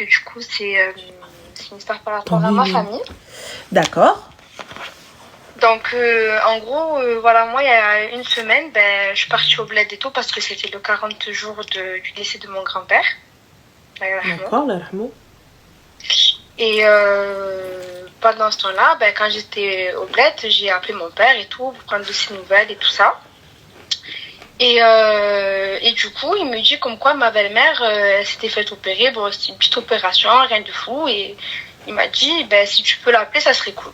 Du coup, c'est une histoire par rapport à ma famille. D'accord. Donc, en gros, voilà, moi, il y a une semaine, je suis partie au bled et tout parce que c'était le 40 jours du décès de mon grand-père. D'accord, l'arhamou. Et pendant ce temps-là, quand j'étais au bled, j'ai appelé mon père et tout pour prendre de ses nouvelles et tout ça. Et du coup, il me dit comme quoi ma belle-mère elle s'était fait opérer. Bon, c'était une petite opération, rien de fou. Et il m'a dit, si tu peux l'appeler, ça serait cool.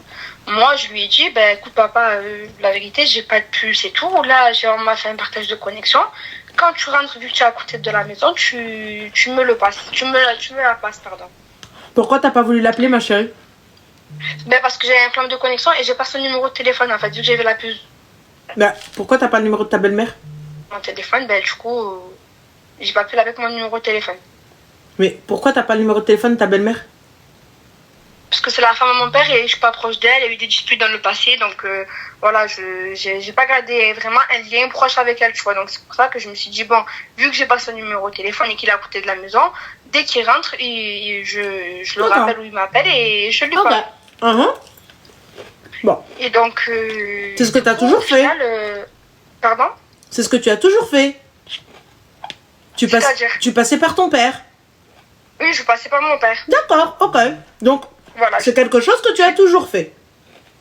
Moi, je lui ai dit, écoute papa, la vérité, j'ai pas de puce et tout. Là, on m'a fait un partage de connexion. Quand tu rentres, vu que tu es à côté de la maison, tu me le passes. Tu me la passes, pardon. Pourquoi t'as pas voulu l'appeler, ma chérie? Parce que j'ai un problème de connexion et j'ai pas son numéro de téléphone, en fait, vu que j'avais la puce. Pourquoi t'as pas le numéro de ta belle-mère? Mon téléphone, du coup, j'ai pas pu l'appeler avec mon numéro de téléphone. Mais pourquoi t'as pas le numéro de téléphone de ta belle-mère? Parce que c'est la femme de mon père et je suis pas proche d'elle, il y a eu des disputes dans le passé, donc voilà, j'ai pas gardé vraiment un lien proche avec elle, tu vois. Donc c'est pour ça que je me suis dit, bon, vu que j'ai pas son numéro de téléphone et qu'il est à côté de la maison, dès qu'il rentre, je le rappelle où il m'appelle et je lui parle. Bon. Et donc... c'est ce que tu as toujours fait. Pardon? C'est ce que tu as toujours fait. Tu passais par ton père. Oui, je passais par mon père. D'accord, ok. Donc, voilà, c'est quelque chose que tu as toujours fait.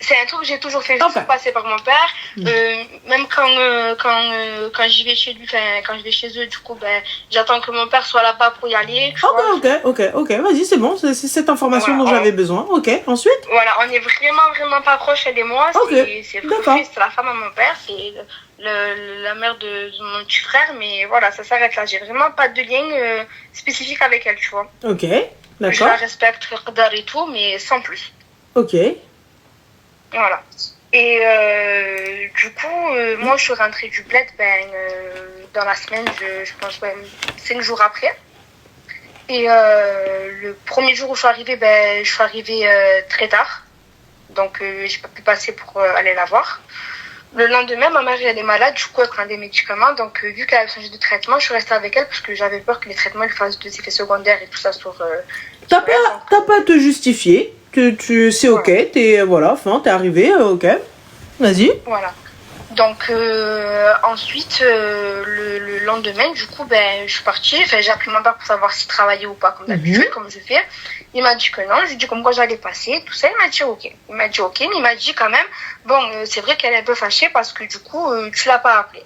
C'est un truc que j'ai toujours fait. Je suis passée par mon père. Même quand j'y vais chez lui, quand je vais chez eux, du coup, j'attends que mon père soit là-bas pour y aller. Ok. Vas-y, c'est bon. C'est cette information dont j'avais besoin. Ok, ensuite? Voilà, on est vraiment pas proches, elle et moi. C'est la femme à mon père, c'est la mère de mon petit frère, mais voilà, ça s'arrête là. J'ai vraiment pas de lien spécifique avec elle, tu vois. Ok, d'accord. Je la respecte, et tout, mais sans plus. Ok. Voilà. Et du coup, moi, je suis rentrée du bled dans la semaine, je pense 5 jours après. Et le premier jour où je suis arrivée très tard. Donc, j'ai pas pu passer pour aller la voir. Le lendemain, ma mère, elle est malade, du coup, elle prend des médicaments. Donc, vu qu'elle a changé de traitement, je suis restée avec elle parce que j'avais peur que les traitements fassent des effets secondaires et tout ça sur T'as pas à te justifier. C'est ok, t'es arrivé, ok. Vas-y. Voilà. Donc, ensuite, le lendemain, du coup, je suis partie. J'ai appelé mon père pour savoir s'il travaillait ou pas, comme d'habitude, comme je fais. Il m'a dit que non. Je lui ai dit comme quoi j'allais passer, tout ça. Il m'a dit ok. Mais il m'a dit quand même, bon, c'est vrai qu'elle est un peu fâchée parce que du coup, tu l'as pas appelé.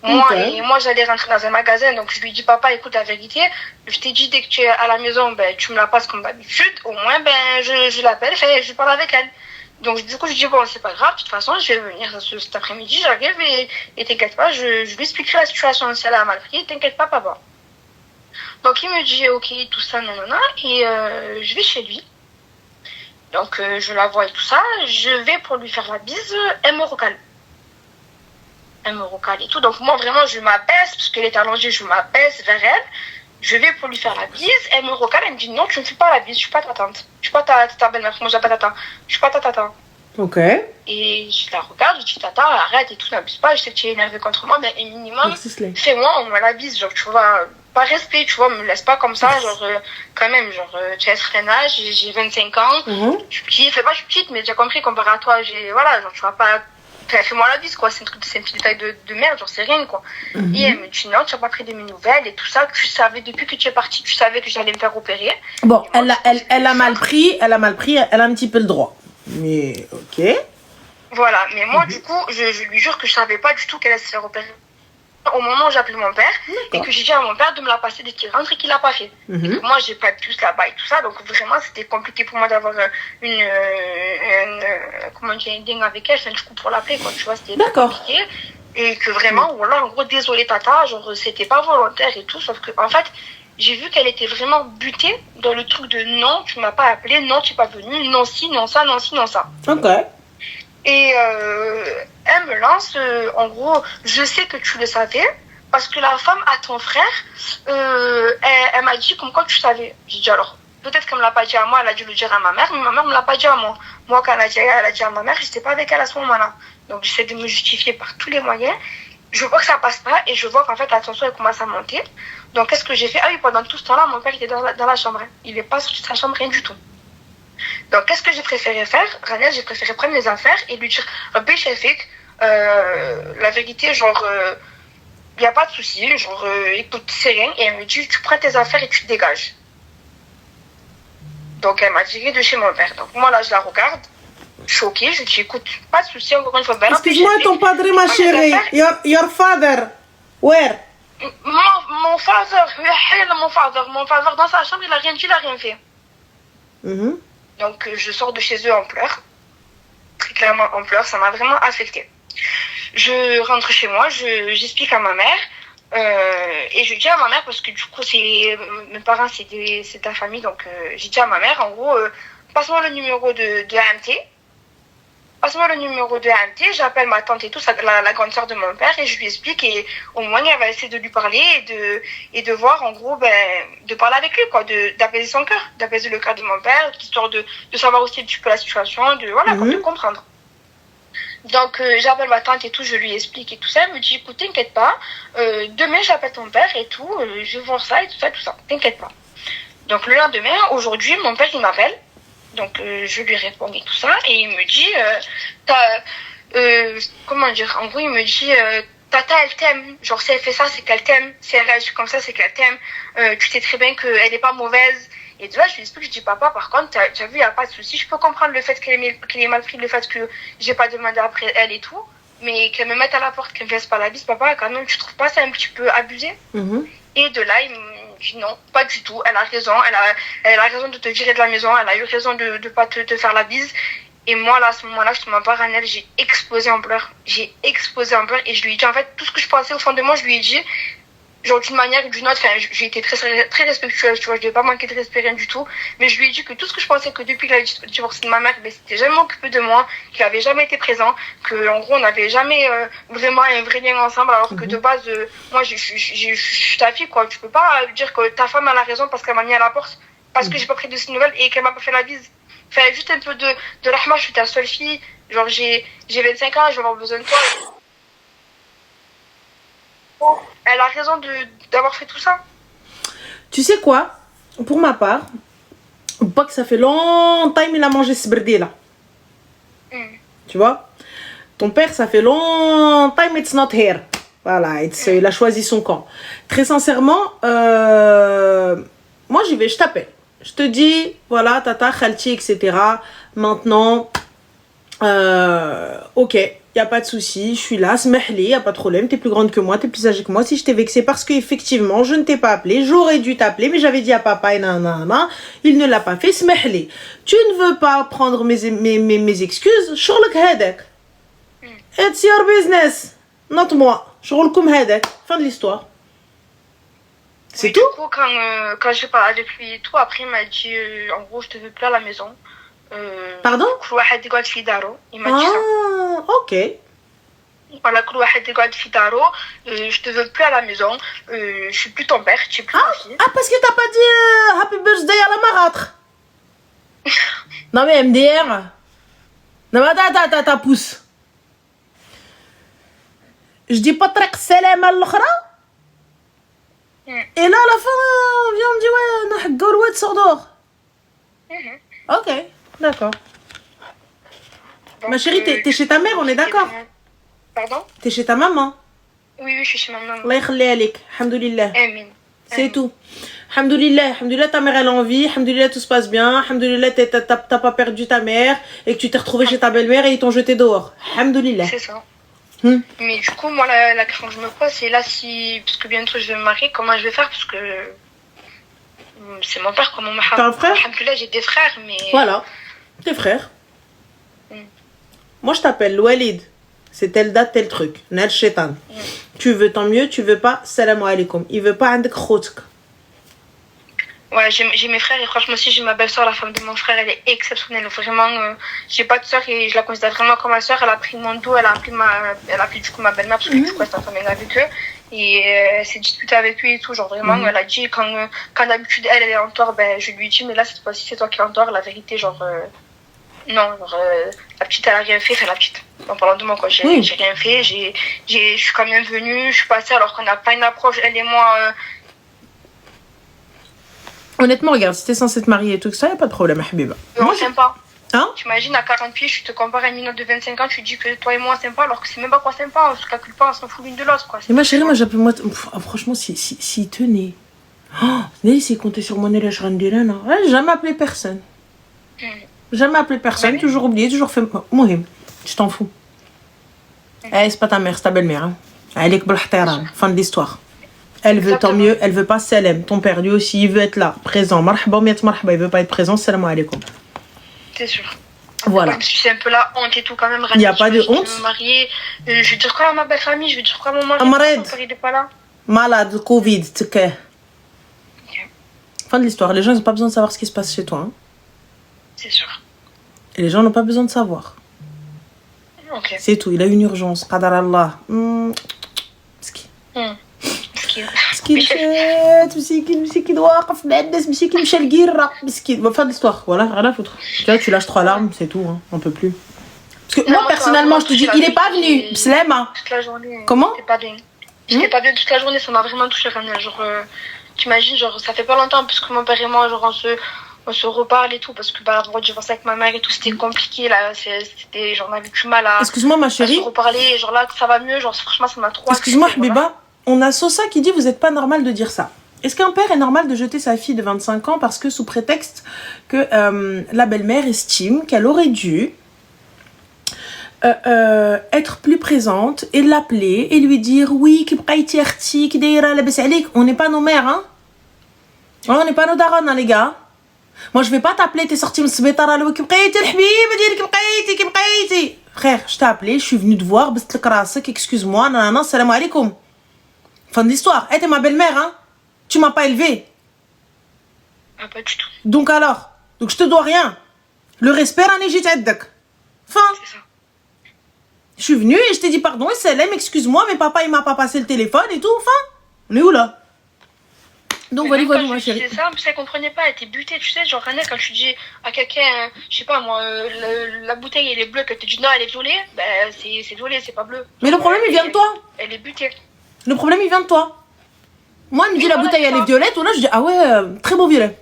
Moi, j'allais rentrer dans un magasin, donc je lui ai dit, papa, écoute, la vérité, je t'ai dit, dès que tu es à la maison, tu me la passes comme d'habitude. Au moins, je l'appelle, je parle avec elle. Donc, du coup, je dis, bon, c'est pas grave, de toute façon, je vais venir cet après-midi, j'arrive et t'inquiète pas, je lui expliquerai la situation si elle a mal pris, t'inquiète pas, papa. Donc, il me dit, ok, tout ça, nanana, et je vais chez lui. Donc, je la vois et tout ça, je vais pour lui faire la bise, elle me recale. Elle me recale et tout, donc moi, vraiment, je m'abaisse, parce qu'elle est allongée, je m'abaisse vers elle. Je vais pour lui faire la bise, elle me recale, elle me dit non, tu ne fais pas la bise, je suis pas ta tante. Je suis pas ta belle-mère, moi j'appelle tata. Je suis pas ta tata. Ok. Et je la regarde, je dis tata, arrête et tout, n'abuse pas, je sais que tu es énervée contre moi, mais un minimum, fais-moi, on me la bise, genre tu vois, pas respect, tu vois, me laisse pas comme ça, genre quand même, genre tu as un certain âge, j'ai 25 ans, je suis petite, fais pas, je suis petite, mais tu as compris, comparé à toi, voilà, genre tu vas pas. Fais-moi la bise, quoi. C'est un petit détail de merde, genre c'est rien, quoi. Et elle me dit non, tu n'as pas pris de mes nouvelles et tout ça. Tu savais, depuis que tu es partie, tu savais que j'allais me faire opérer. Bon, elle a mal pris, elle a un petit peu le droit. Mais, ok. Voilà, mais moi, du coup, je lui jure que je savais pas du tout qu'elle allait se faire opérer. Au moment où j'ai appelé mon père et que j'ai dit à mon père de me la passer dès qu'il rentre et qu'il l'a pas fait. Et que moi, j'ai pas de puce là-bas et tout ça, donc vraiment, c'était compliqué pour moi d'avoir comment dire, un ding avec elle, du coup, pour l'appeler, quoi, tu vois, c'était compliqué. Et que vraiment, voilà, en gros, désolé tata, genre, c'était pas volontaire et tout, sauf que, en fait, j'ai vu qu'elle était vraiment butée dans le truc de non, tu m'as pas appelé, non, tu es pas venu, non, si, non, ça, non, si, non, ça. Ok. Et elle me lance, en gros, je sais que tu le savais, parce que la femme à ton frère, elle m'a dit comme quoi tu savais. J'ai dit alors, peut-être qu'elle me l'a pas dit à moi, elle a dû le dire à ma mère, mais ma mère me l'a pas dit à moi. Moi, quand elle a dit à ma mère, j'étais pas avec elle à ce moment-là. Donc, j'essaie de me justifier par tous les moyens. Je vois que ça passe pas et je vois qu'en fait la tension elle commence à monter. Donc qu'est-ce que j'ai fait? Ah oui, pendant tout ce temps-là, mon père était dans la chambre. Il n'est pas sorti de sa chambre, rien du tout. Donc qu'est-ce que j'ai préféré faire? Rania, j'ai préféré prendre mes affaires et lui dire, Rabbi Shafik, la vérité, genre, il n'y a pas de souci, genre, écoute, c'est rien. Et elle me dit, tu prends tes affaires et tu te dégages. Donc elle m'a tiré de chez mon père. Donc moi là, je la regarde, choquée, je dis, écoute, pas de souci, encore une fois. Ben, excuse-moi, ton padre, ma chérie. Your father, where? Mon father, dans sa chambre, il a rien dit, il a rien fait. Donc je sors de chez eux en pleurs, très clairement en pleurs, ça m'a vraiment affectée. Je rentre chez moi, j'explique à ma mère, et je dis à ma mère, parce que du coup mes parents c'est ta famille, donc j'ai dit à ma mère, en gros, passe-moi le numéro de AMT. Passe-moi le numéro de AMT, j'appelle ma tante et tout, la grande sœur de mon père, et je lui explique, et au moins elle va essayer de lui parler et de voir, en gros, de parler avec lui, quoi, d'apaiser son cœur, d'apaiser le cœur de mon père, histoire de savoir aussi un petit peu la situation, de comprendre. Donc j'appelle ma tante et tout, je lui explique et tout ça, elle me dit, écoute, t'inquiète pas, demain j'appelle ton père et tout, je vais voir ça et tout ça, t'inquiète pas. Donc le lendemain, aujourd'hui, mon père il m'appelle. Donc je lui réponds et tout ça, et il me dit, comment dire, en gros il me dit, Tata elle t'aime, genre si elle fait ça c'est qu'elle t'aime, si elle réagit comme ça c'est qu'elle t'aime, tu sais très bien qu'elle est pas mauvaise. Et de là je lui explique, je dis papa par contre t'as vu, il n'y a pas de souci, je peux comprendre le fait qu'elle ait mal pris, le fait que j'ai pas demandé après elle et tout, mais qu'elle me mette à la porte, qu'elle me fasse pas la bise, papa quand même tu trouves pas ça un petit peu abusé? Et de là il me dit non, pas du tout, elle a raison, elle a raison de te virer de la maison, elle a eu raison de pas te faire la bise. Et moi là à ce moment-là, je te mens pas, Ranel, j'ai explosé en pleurs, et je lui ai dit en fait tout ce que je pensais au fond de moi, je lui ai dit, genre d'une manière ou d'une autre, enfin j'ai été très respectueuse, tu vois, je devais pas manquer de respect, rien du tout, mais je lui ai dit que tout ce que je pensais, que depuis qu'il a divorcé de ma mère, c'était jamais occupé de moi, qu'il avait jamais été présent, que en gros on n'avait jamais vraiment un vrai lien ensemble, alors que de base moi je suis ta fille, quoi, tu peux pas dire que ta femme a la raison parce qu'elle m'a mis à la porte, parce que j'ai pas pris de ses nouvelles et qu'elle m'a pas fait la bise. Enfin juste un peu de rahma, je suis ta seule fille, genre j'ai 25 ans, je vais avoir besoin de toi. Elle a raison d'avoir fait tout ça. Tu sais quoi? Pour ma part, pas que ça fait longtemps qu'il a mangé ce bردé là. Tu vois? Ton père, ça fait longtemps, it's not here. Voilà, il a choisi son camp. Très sincèrement, moi j'y vais, je t'appelle. Je te dis, voilà, tata, khalti, etc. Maintenant, ok, y a pas de souci, je suis là, smahli, y a pas de problème, t'es plus grande que moi, t'es plus âgée que moi. Si je t'ai vexé parce que effectivement je ne t'ai pas appelé, j'aurais dû t'appeler, mais j'avais dit à papa et nanana, il ne l'a pas fait, smahli. Tu ne veux pas prendre mes excuses, شغلك هذاك. It's your business, not moi. شغلكم هذاك. Fin de l'histoire. C'est tout. Du coup, quand j'ai parlé avec lui et tout, après il m'a dit, en gros, je te veux plus à la maison. Pardon? Il m'a dit ça. Ah, ok. Voilà, je te veux plus à la maison, je suis plus ton père, tu es plus ma fille. Ah, parce que t'as pas dit happy birthday à la marâtre. Non mais MDR. Non mais attends, pousse. Je dis pas trek salam à l'autre. Et là, à la fin, on vient me dire, ouais, on a Gaulois de Sordor. Ok, d'accord. Donc, ma chérie, t'es chez ta mère, on est d'accord? Pardon? T'es chez ta maman? Oui, je suis chez ma maman. Allah yakhli alik, alhamdoulilah. Amin. C'est tout. Alhamdoulilah, ta mère elle a envie, alhamdoulilah, tout se passe bien, alhamdoulilah, t'as pas perdu ta mère et que tu t'es retrouvée chez ta belle-mère et ils t'ont jeté dehors. Alhamdoulilah. C'est ça. Mais du coup, moi, la question que je me pose, c'est là, parce que bientôt je vais me marier, comment je vais faire? Parce que c'est mon père, comment m'a. T'as un frère? Alhamdoulilah, j'ai des frères, mais. Voilà, tes frères. Moi, je t'appelle Walid. C'est telle date, tel truc. Nal Shaitan. Tu veux, tant mieux. Tu veux pas, salam alaikum. Il veut pas, عندك خوتك. Ouais, j'ai mes frères et franchement aussi j'ai ma belle-sœur, la femme de mon frère, elle est exceptionnelle. Vraiment, j'ai pas de sœur et je la considère vraiment comme ma sœur. Elle a pris mon dos, elle a pris du coup ma belle-mère parce que du coup sa femme est avec eux et elle s'est disputée avec lui et tout. Genre vraiment, elle a dit quand d'habitude elle est en tort, ben je lui dis mais là cette fois-ci c'est toi qui es en tort. La vérité, genre Non, genre, la petite, elle a rien fait, enfin la petite. En parlant de moi, quoi, j'ai rien fait, je suis quand même venue, je suis passée alors qu'on n'a pas une approche, elle et moi. Honnêtement, regarde, si t'es censée te marier et tout ça, y a pas de problème, Habiba. Moi, j'aime pas. Hein? Tu imagines, à 40 pieds, je te compare à une minute de 25 ans, tu dis que toi et moi, sympa, alors que c'est même pas quoi sympa, on se calcule pas, on s'en fout l'une de l'autre, quoi. Et ma chérie, moi, j'appelle moi. Franchement, si tenait. Oh, s'il comptait sur mon élève, je rendirais, non. Ouais, jamais appelé personne. Jamais appelé personne, ouais. Toujours oublié, toujours fait. Mohim, tu t'en fous. Eh, c'est pas ta mère, c'est ta belle-mère. Hein. Elle est fin de l'histoire. Elle veut, tant mieux, elle veut pas Salem. Ton père, lui aussi, il veut être là, présent. Marhaba, marhaba, il veut pas être présent, salam alaikum. C'est sûr. Voilà. C'est un peu la honte et tout quand même. Il n'y a pas de honte. Je vais me marier. Je vais dire quoi à ma belle famille, je vais dire quoi à mon mari. Il n'est pas là. Malade, Covid, tu sais. Fin de l'histoire. Les gens n'ont pas besoin de savoir ce qui se passe chez toi. Hein. C'est sûr. Et les gens n'ont pas besoin de savoir. Ok. C'est tout. Il a une urgence. Qadar Allah. مسكين فات مسكين واقف مع الناس ماشي كيمشي القيره مسكين fin de l'histoire voilà rien à foutre tu lâches 3 larmes c'est tout hein, on peut plus parce que moi personnellement je te dis il est pas venu Slema toute la journée comment j'étais pas bien toute la journée ça m'a vraiment touché genre t'imagines genre ça fait pas longtemps parce que mon père et moi genre on se reparle et tout parce que bah avant de divorcer avec ma mère et tout c'était compliqué là c'était genre on avait du mal à excuse-moi ma chérie à se reparler genre là ça va mieux genre franchement ça m'a trop excuse-moi Habiba on a Sosa qui dit vous êtes pas normal de dire ça. Est-ce qu'un père est normal de jeter sa fille de 25 ans parce que sous prétexte que la belle-mère estime qu'elle aurait dû être plus présente et l'appeler et lui dire oui, on n'est pas nos mères, hein? On n'est pas nos darons, hein, les gars. Moi je vais pas t'appeler, t'es sorti frère, je t'ai appelé, je suis venue te voir, excuse-moi, nanana, salam alaikum. Fin de l'histoire. Elle était ma belle-mère, hein. Tu m'as pas élevée. Ah, pas du tout. Donc alors, je te dois rien. Le respect, fin. C'est ça. Je suis venue et je t'ai dit pardon, et Salem, excuse-moi, mais papa, il m'a pas passé le téléphone et tout, enfin. On est où là? Donc voilà, ma chérie. C'est ça, parce qu'elle comprenait pas, elle était butée, tu sais, genre Rana, quand tu dis à quelqu'un, je sais pas moi, la bouteille elle est bleue, que tu dis non, elle est violée, ben c'est violet, c'est pas bleu. Mais le problème, il vient de toi. Elle est butée. Le problème, il vient de toi. Moi, il me dit la bouteille, elle est violette, ou là, je dis, ah ouais, très beau violet.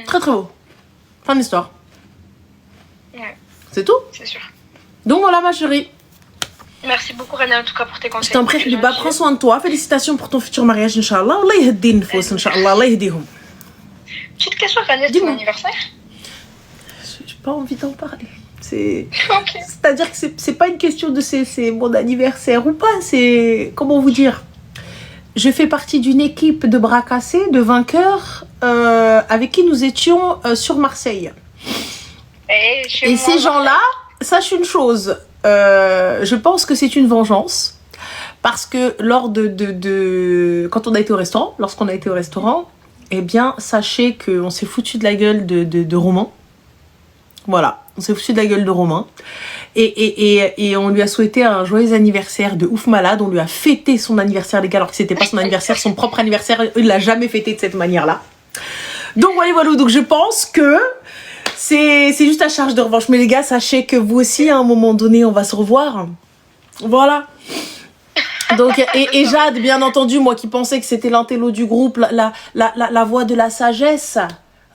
Très, très beau. Fin de l'histoire. Ouais. C'est tout? C'est sûr. Donc voilà, ma chérie. Merci beaucoup, Rana, en tout cas, pour tes conseils. Je t'en prie, Habiba, prends soin de toi. Félicitations pour ton futur mariage, Inch'Allah. Allah yahdi nfous, Inch'Allah. Allah yahdihum. Petite question, Rana, c'est ton anniversaire? J'ai pas envie d'en parler. C'est-à-dire que c'est pas une question de c'est mon anniversaire ou pas, c'est comment vous dire, je fais partie d'une équipe de bras cassés, de vainqueurs avec qui nous étions sur Marseille et ces gens-là sachent une chose, je pense que c'est une vengeance parce que lors quand on a été au restaurant, lorsqu'on a été au restaurant, eh bien sachez qu'on s'est foutu de la gueule de Romain. Voilà, on s'est foutu de la gueule de Romain et on lui a souhaité un joyeux anniversaire de ouf malade. On lui a fêté son anniversaire, les gars, alors que c'était pas son anniversaire, son propre anniversaire, il l'a jamais fêté de cette manière-là. Donc voilà, donc je pense que c'est juste à charge de revanche. Mais les gars, sachez que vous aussi, à un moment donné, on va se revoir. Voilà. Donc, et Jade, bien entendu, moi qui pensais que c'était l'intello du groupe, la voix de la sagesse,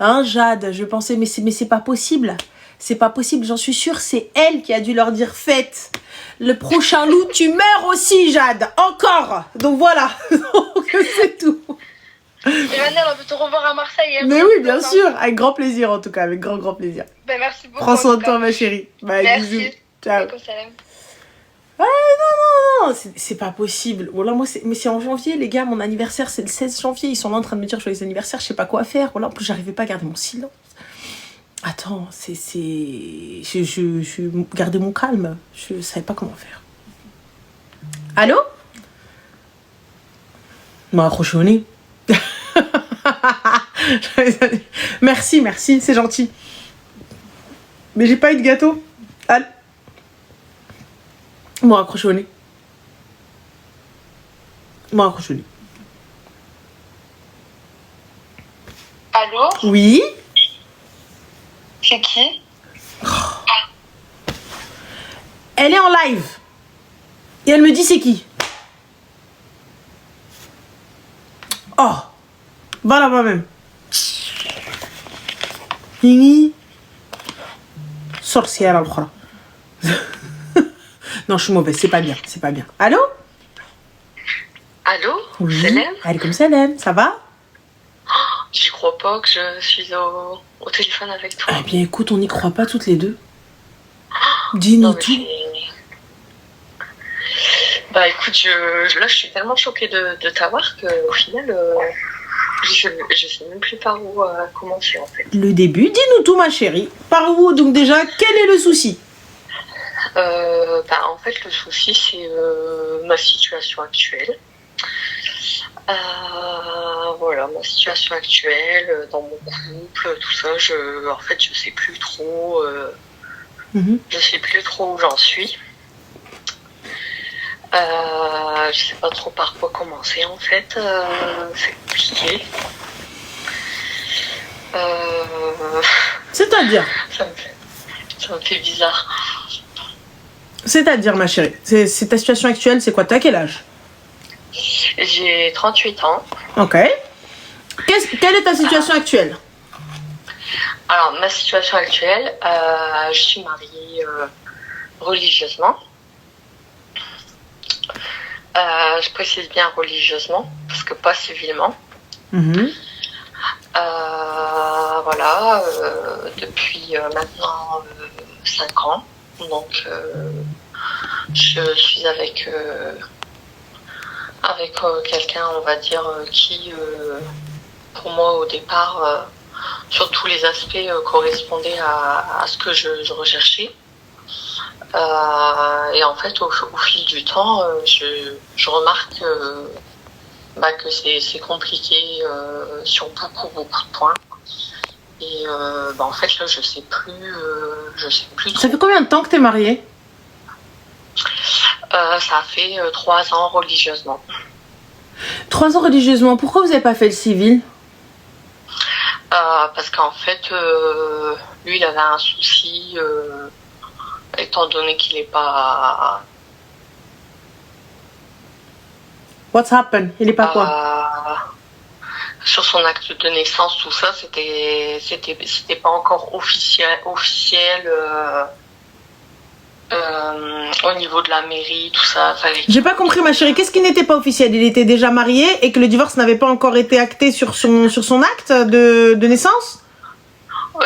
hein, Jade, je pensais, mais c'est pas possible. C'est pas possible, j'en suis sûre, c'est elle qui a dû leur dire faites. Le prochain loup, tu meurs aussi, Jade. Encore. Donc voilà. Donc c'est tout. Et maintenant, on veut te revoir à Marseille. Mais oui, bien sûr. Avec grand plaisir, en tout cas. Avec grand plaisir. Ben, merci beaucoup. Prends soin de toi, ma chérie. Bye, merci. Bisous. Ciao. Ah, non, c'est pas possible. Voilà, mais c'est en janvier, les gars. Mon anniversaire, c'est le 16 janvier. Ils sont là en train de me dire joyeux anniversaire. Je sais pas quoi faire. Voilà, en plus, j'arrivais pas à garder mon silence. Attends, je gardais mon calme. Je savais pas comment faire. Allô? M'a accroché au nez. Merci, c'est gentil. Mais j'ai pas eu de gâteau. Allô? M'a accroché au nez. M'a accroché au nez. Allô? Oui? C'est qui? Elle est en live. Et elle me dit c'est qui? Oh, va là-bas même. Sorcière al-Khura. Non, je suis mauvaise, c'est pas bien, c'est pas bien. Allô? Allô? Oui. Salam? Alaikum salam, ça va? J'y crois pas que je suis au téléphone avec toi. Eh bien écoute, on n'y croit pas toutes les deux. Dis-nous tout. Bah écoute, là je suis tellement choquée de t'avoir qu'au final, je sais même plus par où commencer en fait. Le début, dis-nous tout ma chérie. Par où donc déjà, quel est le souci? En fait le souci c'est ma situation actuelle. Voilà, ma situation actuelle, dans mon couple, tout ça, en fait je sais plus trop, je sais plus trop où j'en suis. Je sais pas trop par quoi commencer en fait, c'est compliqué. C'est-à-dire? Ça me fait bizarre. C'est-à-dire ma chérie, c'est ta situation actuelle, c'est quoi? T'as quel âge? J'ai 38 ans. Ok. Quelle est ta situation actuelle? Alors ma situation actuelle, je suis mariée religieusement. Je précise bien religieusement, parce que pas civilement. Voilà, depuis maintenant 5 ans. Donc, je suis avec quelqu'un, on va dire, qui, pour moi, au départ, sur tous les aspects, correspondait à ce que je recherchais. Et en fait, au fil du temps, je remarque que c'est compliqué sur beaucoup de points. Et en fait, là, je sais plus trop. Ça fait combien de temps que t'es mariée? Ça fait 3 ans religieusement. 3 ans religieusement. Pourquoi vous n'avez pas fait le civil? Parce qu'en fait, lui, il avait un souci, étant donné qu'il n'est pas... What's happened? Il est pas quoi? Sur son acte de naissance, tout ça, c'était pas encore officiel au niveau de la mairie, tout ça. J'ai pas compris ma chérie, qu'est-ce qui n'était pas officiel? Il était déjà marié et que le divorce n'avait pas encore été acté sur son acte de naissance?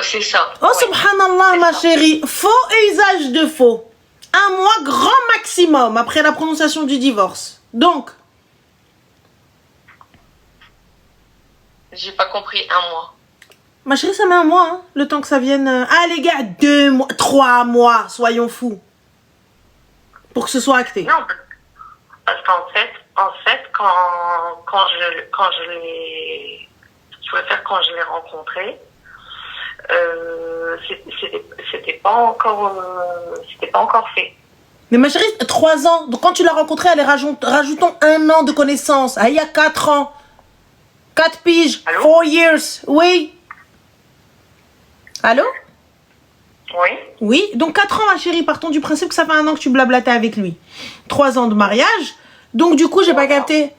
C'est ça. Oh oui. Subhanallah ma chérie, faux et usage de faux. 1 mois grand maximum après la prononciation du divorce. Donc j'ai pas compris 1 mois. Ma chérie, ça met 1 mois, hein, le temps que ça vienne. Ah les gars, 2 mois, 3 mois, soyons fous. Pour que ce soit acté. Non, parce qu'en fait, quand je l'ai rencontré, c'était pas encore fait. Mais ma chérie, 3 ans. Donc quand tu l'as rencontré, allez, rajoutons 1 an de connaissance. Ah, il y a 4 ans. 4 piges. Allô? 4 years. Oui. Allô? Oui. Oui. Donc 4 ans, ma chérie. Partons du principe que ça fait 1 an que tu blablatais avec lui. 3 ans de mariage. Donc du coup, j'ai pas capté.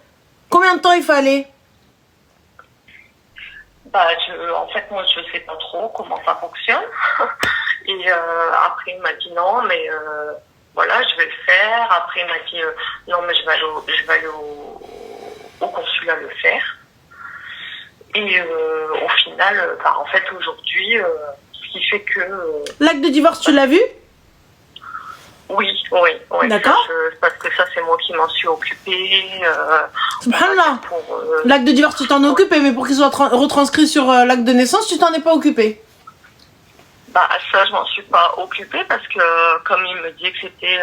Combien de temps il fallait? En fait, moi, je sais pas trop comment ça fonctionne. Et après, il m'a dit non, mais voilà, je vais le faire. Après, il m'a dit non, mais je vais aller au consulat le faire. Et au final, en fait, aujourd'hui, ce qui fait que... L'acte de divorce, tu l'as vu? Oui. D'accord. Parce que ça, c'est moi qui m'en suis occupée. Subhanallah. L'acte de divorce, tu t'en es occupé, mais pour qu'il soit retranscrit sur l'acte de naissance, tu t'en es pas occupé. Ça, je m'en suis pas occupée parce que comme il me disait que c'était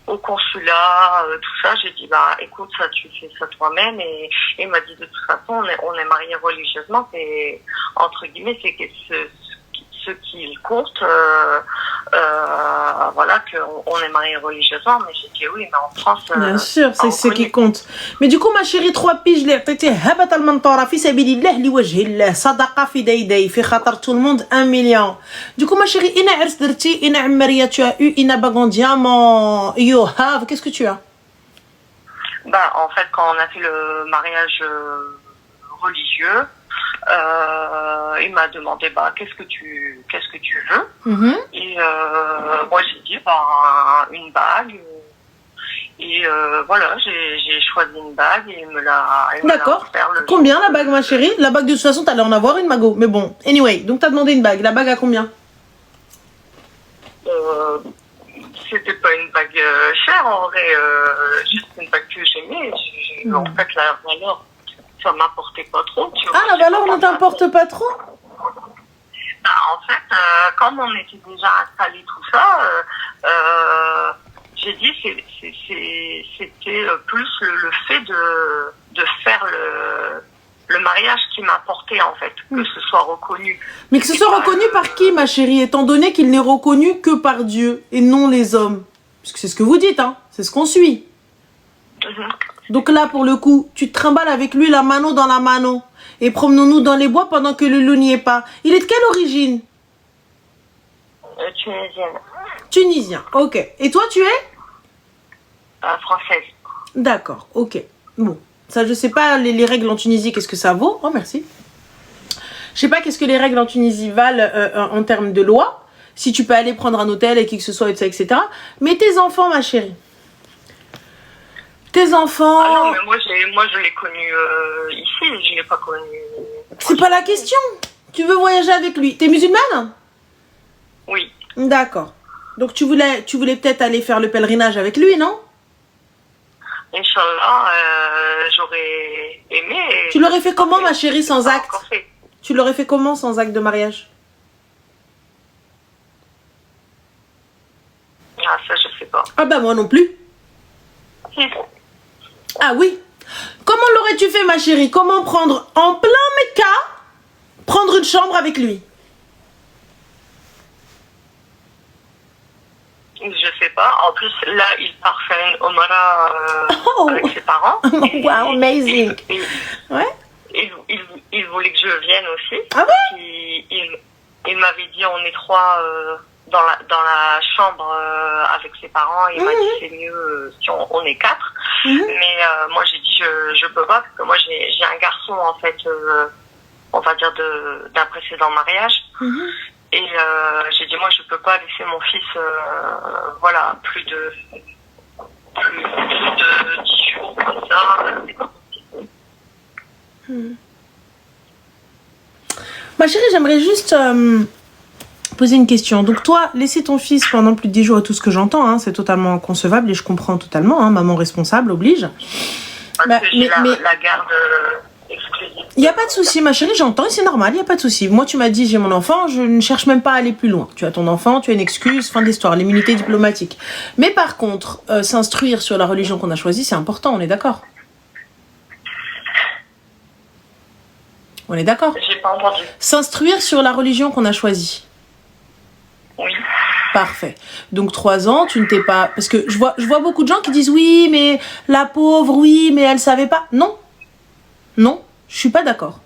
au consulat, tout ça, j'ai dit écoute, ça tu fais ça toi-même, et il m'a dit de toute façon on est mariés religieusement, c'est entre guillemets, c'est que ce qui compte voilà, qu'on est mariés religieusement, mais j'ai dit oui, mais en France... Bien sûr, c'est ce qui compte. Mais du coup, ma chérie, 3 piges, les عطيتيه هبة المنطورة في سبيل الله لوجه الله صدقة في دايداي في خاطر tout le monde 1 million. Du coup, ma chérie, ina عرس درتي, ina عمرية tu as eu, ina bague en diamant, you have, qu'est-ce que tu as? Bah, en fait, quand on a fait le mariage religieux, il m'a demandé bah qu'est-ce que tu veux. Et moi j'ai dit bah une bague et voilà j'ai choisi une bague et il me l'a D'accord. Combien la bague, ma chérie? La bague de toute façon t'allais en avoir une, Mago, mais bon, anyway, donc t'as demandé une bague. La bague à combien? C'était pas une bague chère en vrai, juste une bague que j'aimais. En fait la valeur ça m'apportait pas trop, tu vois. Ah, la valeur ne t'importe pas trop? Bah, en fait, comme on était déjà installés tout ça, j'ai dit c'était plus le fait de faire le mariage qui m'apportait en fait, que ce soit reconnu. Mais que ce soit reconnu par qui, ma chérie, étant donné qu'il n'est reconnu que par Dieu et non les hommes? Parce que c'est ce que vous dites, hein, c'est ce qu'on suit. Donc là, pour le coup, tu te trimbales avec lui la mano dans la mano. Et promenons-nous dans les bois pendant que le loup n'y est pas. Il est de quelle origine? Tunisienne. Tunisien, ok. Et toi, tu es? Française. D'accord, ok. Bon, ça, je sais pas les règles en Tunisie, qu'est-ce que ça vaut? Oh, merci. Je sais pas qu'est-ce que les règles en Tunisie valent en termes de loi. Si tu peux aller prendre un hôtel et qui que ce soit, etc. Mais tes enfants, ma chérie. Tes enfants... Ah non, mais moi je l'ai connu ici, je ne l'ai pas connu... C'est pas la question. Tu veux voyager avec lui. T'es musulmane? Oui. D'accord. Donc tu voulais peut-être aller faire le pèlerinage avec lui, non? Inch'Allah, j'aurais aimé... Tu l'aurais fait comment, ma chérie, sans acte? Tu l'aurais fait comment sans acte de mariage? Ah, ça, je sais pas. Ah bah moi non plus. Ah oui. Comment l'aurais-tu fait, ma chérie? Comment prendre en plein Mecca, prendre une chambre avec lui? Je sais pas. En plus, là, il part faire une Omara avec ses parents. Wow, amazing. Ouais. Il voulait que je vienne aussi. Ah ouais? Il m'avait dit on est 3 dans la chambre avec ses parents. Il m'a dit c'est mieux si on est 4. Mais moi j'ai dit je peux pas parce que moi j'ai un garçon en fait, on va dire d'un précédent mariage. Et j'ai dit moi je peux pas laisser mon fils voilà plus de 10 jours comme ça. C'est pas possible. Ma chérie, j'aimerais juste poser une question. Donc toi, laisser ton fils pendant plus de 10 jours, à tout ce que j'entends, hein, c'est totalement concevable et je comprends totalement, hein, maman responsable oblige. Parce que j'ai la garde exclusive. Il n'y a pas de souci, ma chérie, j'entends et c'est normal, il n'y a pas de souci. Moi, tu m'as dit, j'ai mon enfant, je ne cherche même pas à aller plus loin. Tu as ton enfant, tu as une excuse, fin de l'histoire, l'immunité diplomatique. Mais par contre, s'instruire sur la religion qu'on a choisie, c'est important, on est d'accord? On est d'accord? J'ai pas entendu. S'instruire sur la religion qu'on a choisie. Oui. Parfait. Donc 3 ans, tu ne t'es pas... Parce que je vois beaucoup de gens qui disent oui, mais la pauvre, oui, mais elle savait pas. Non. Non, je suis pas d'accord.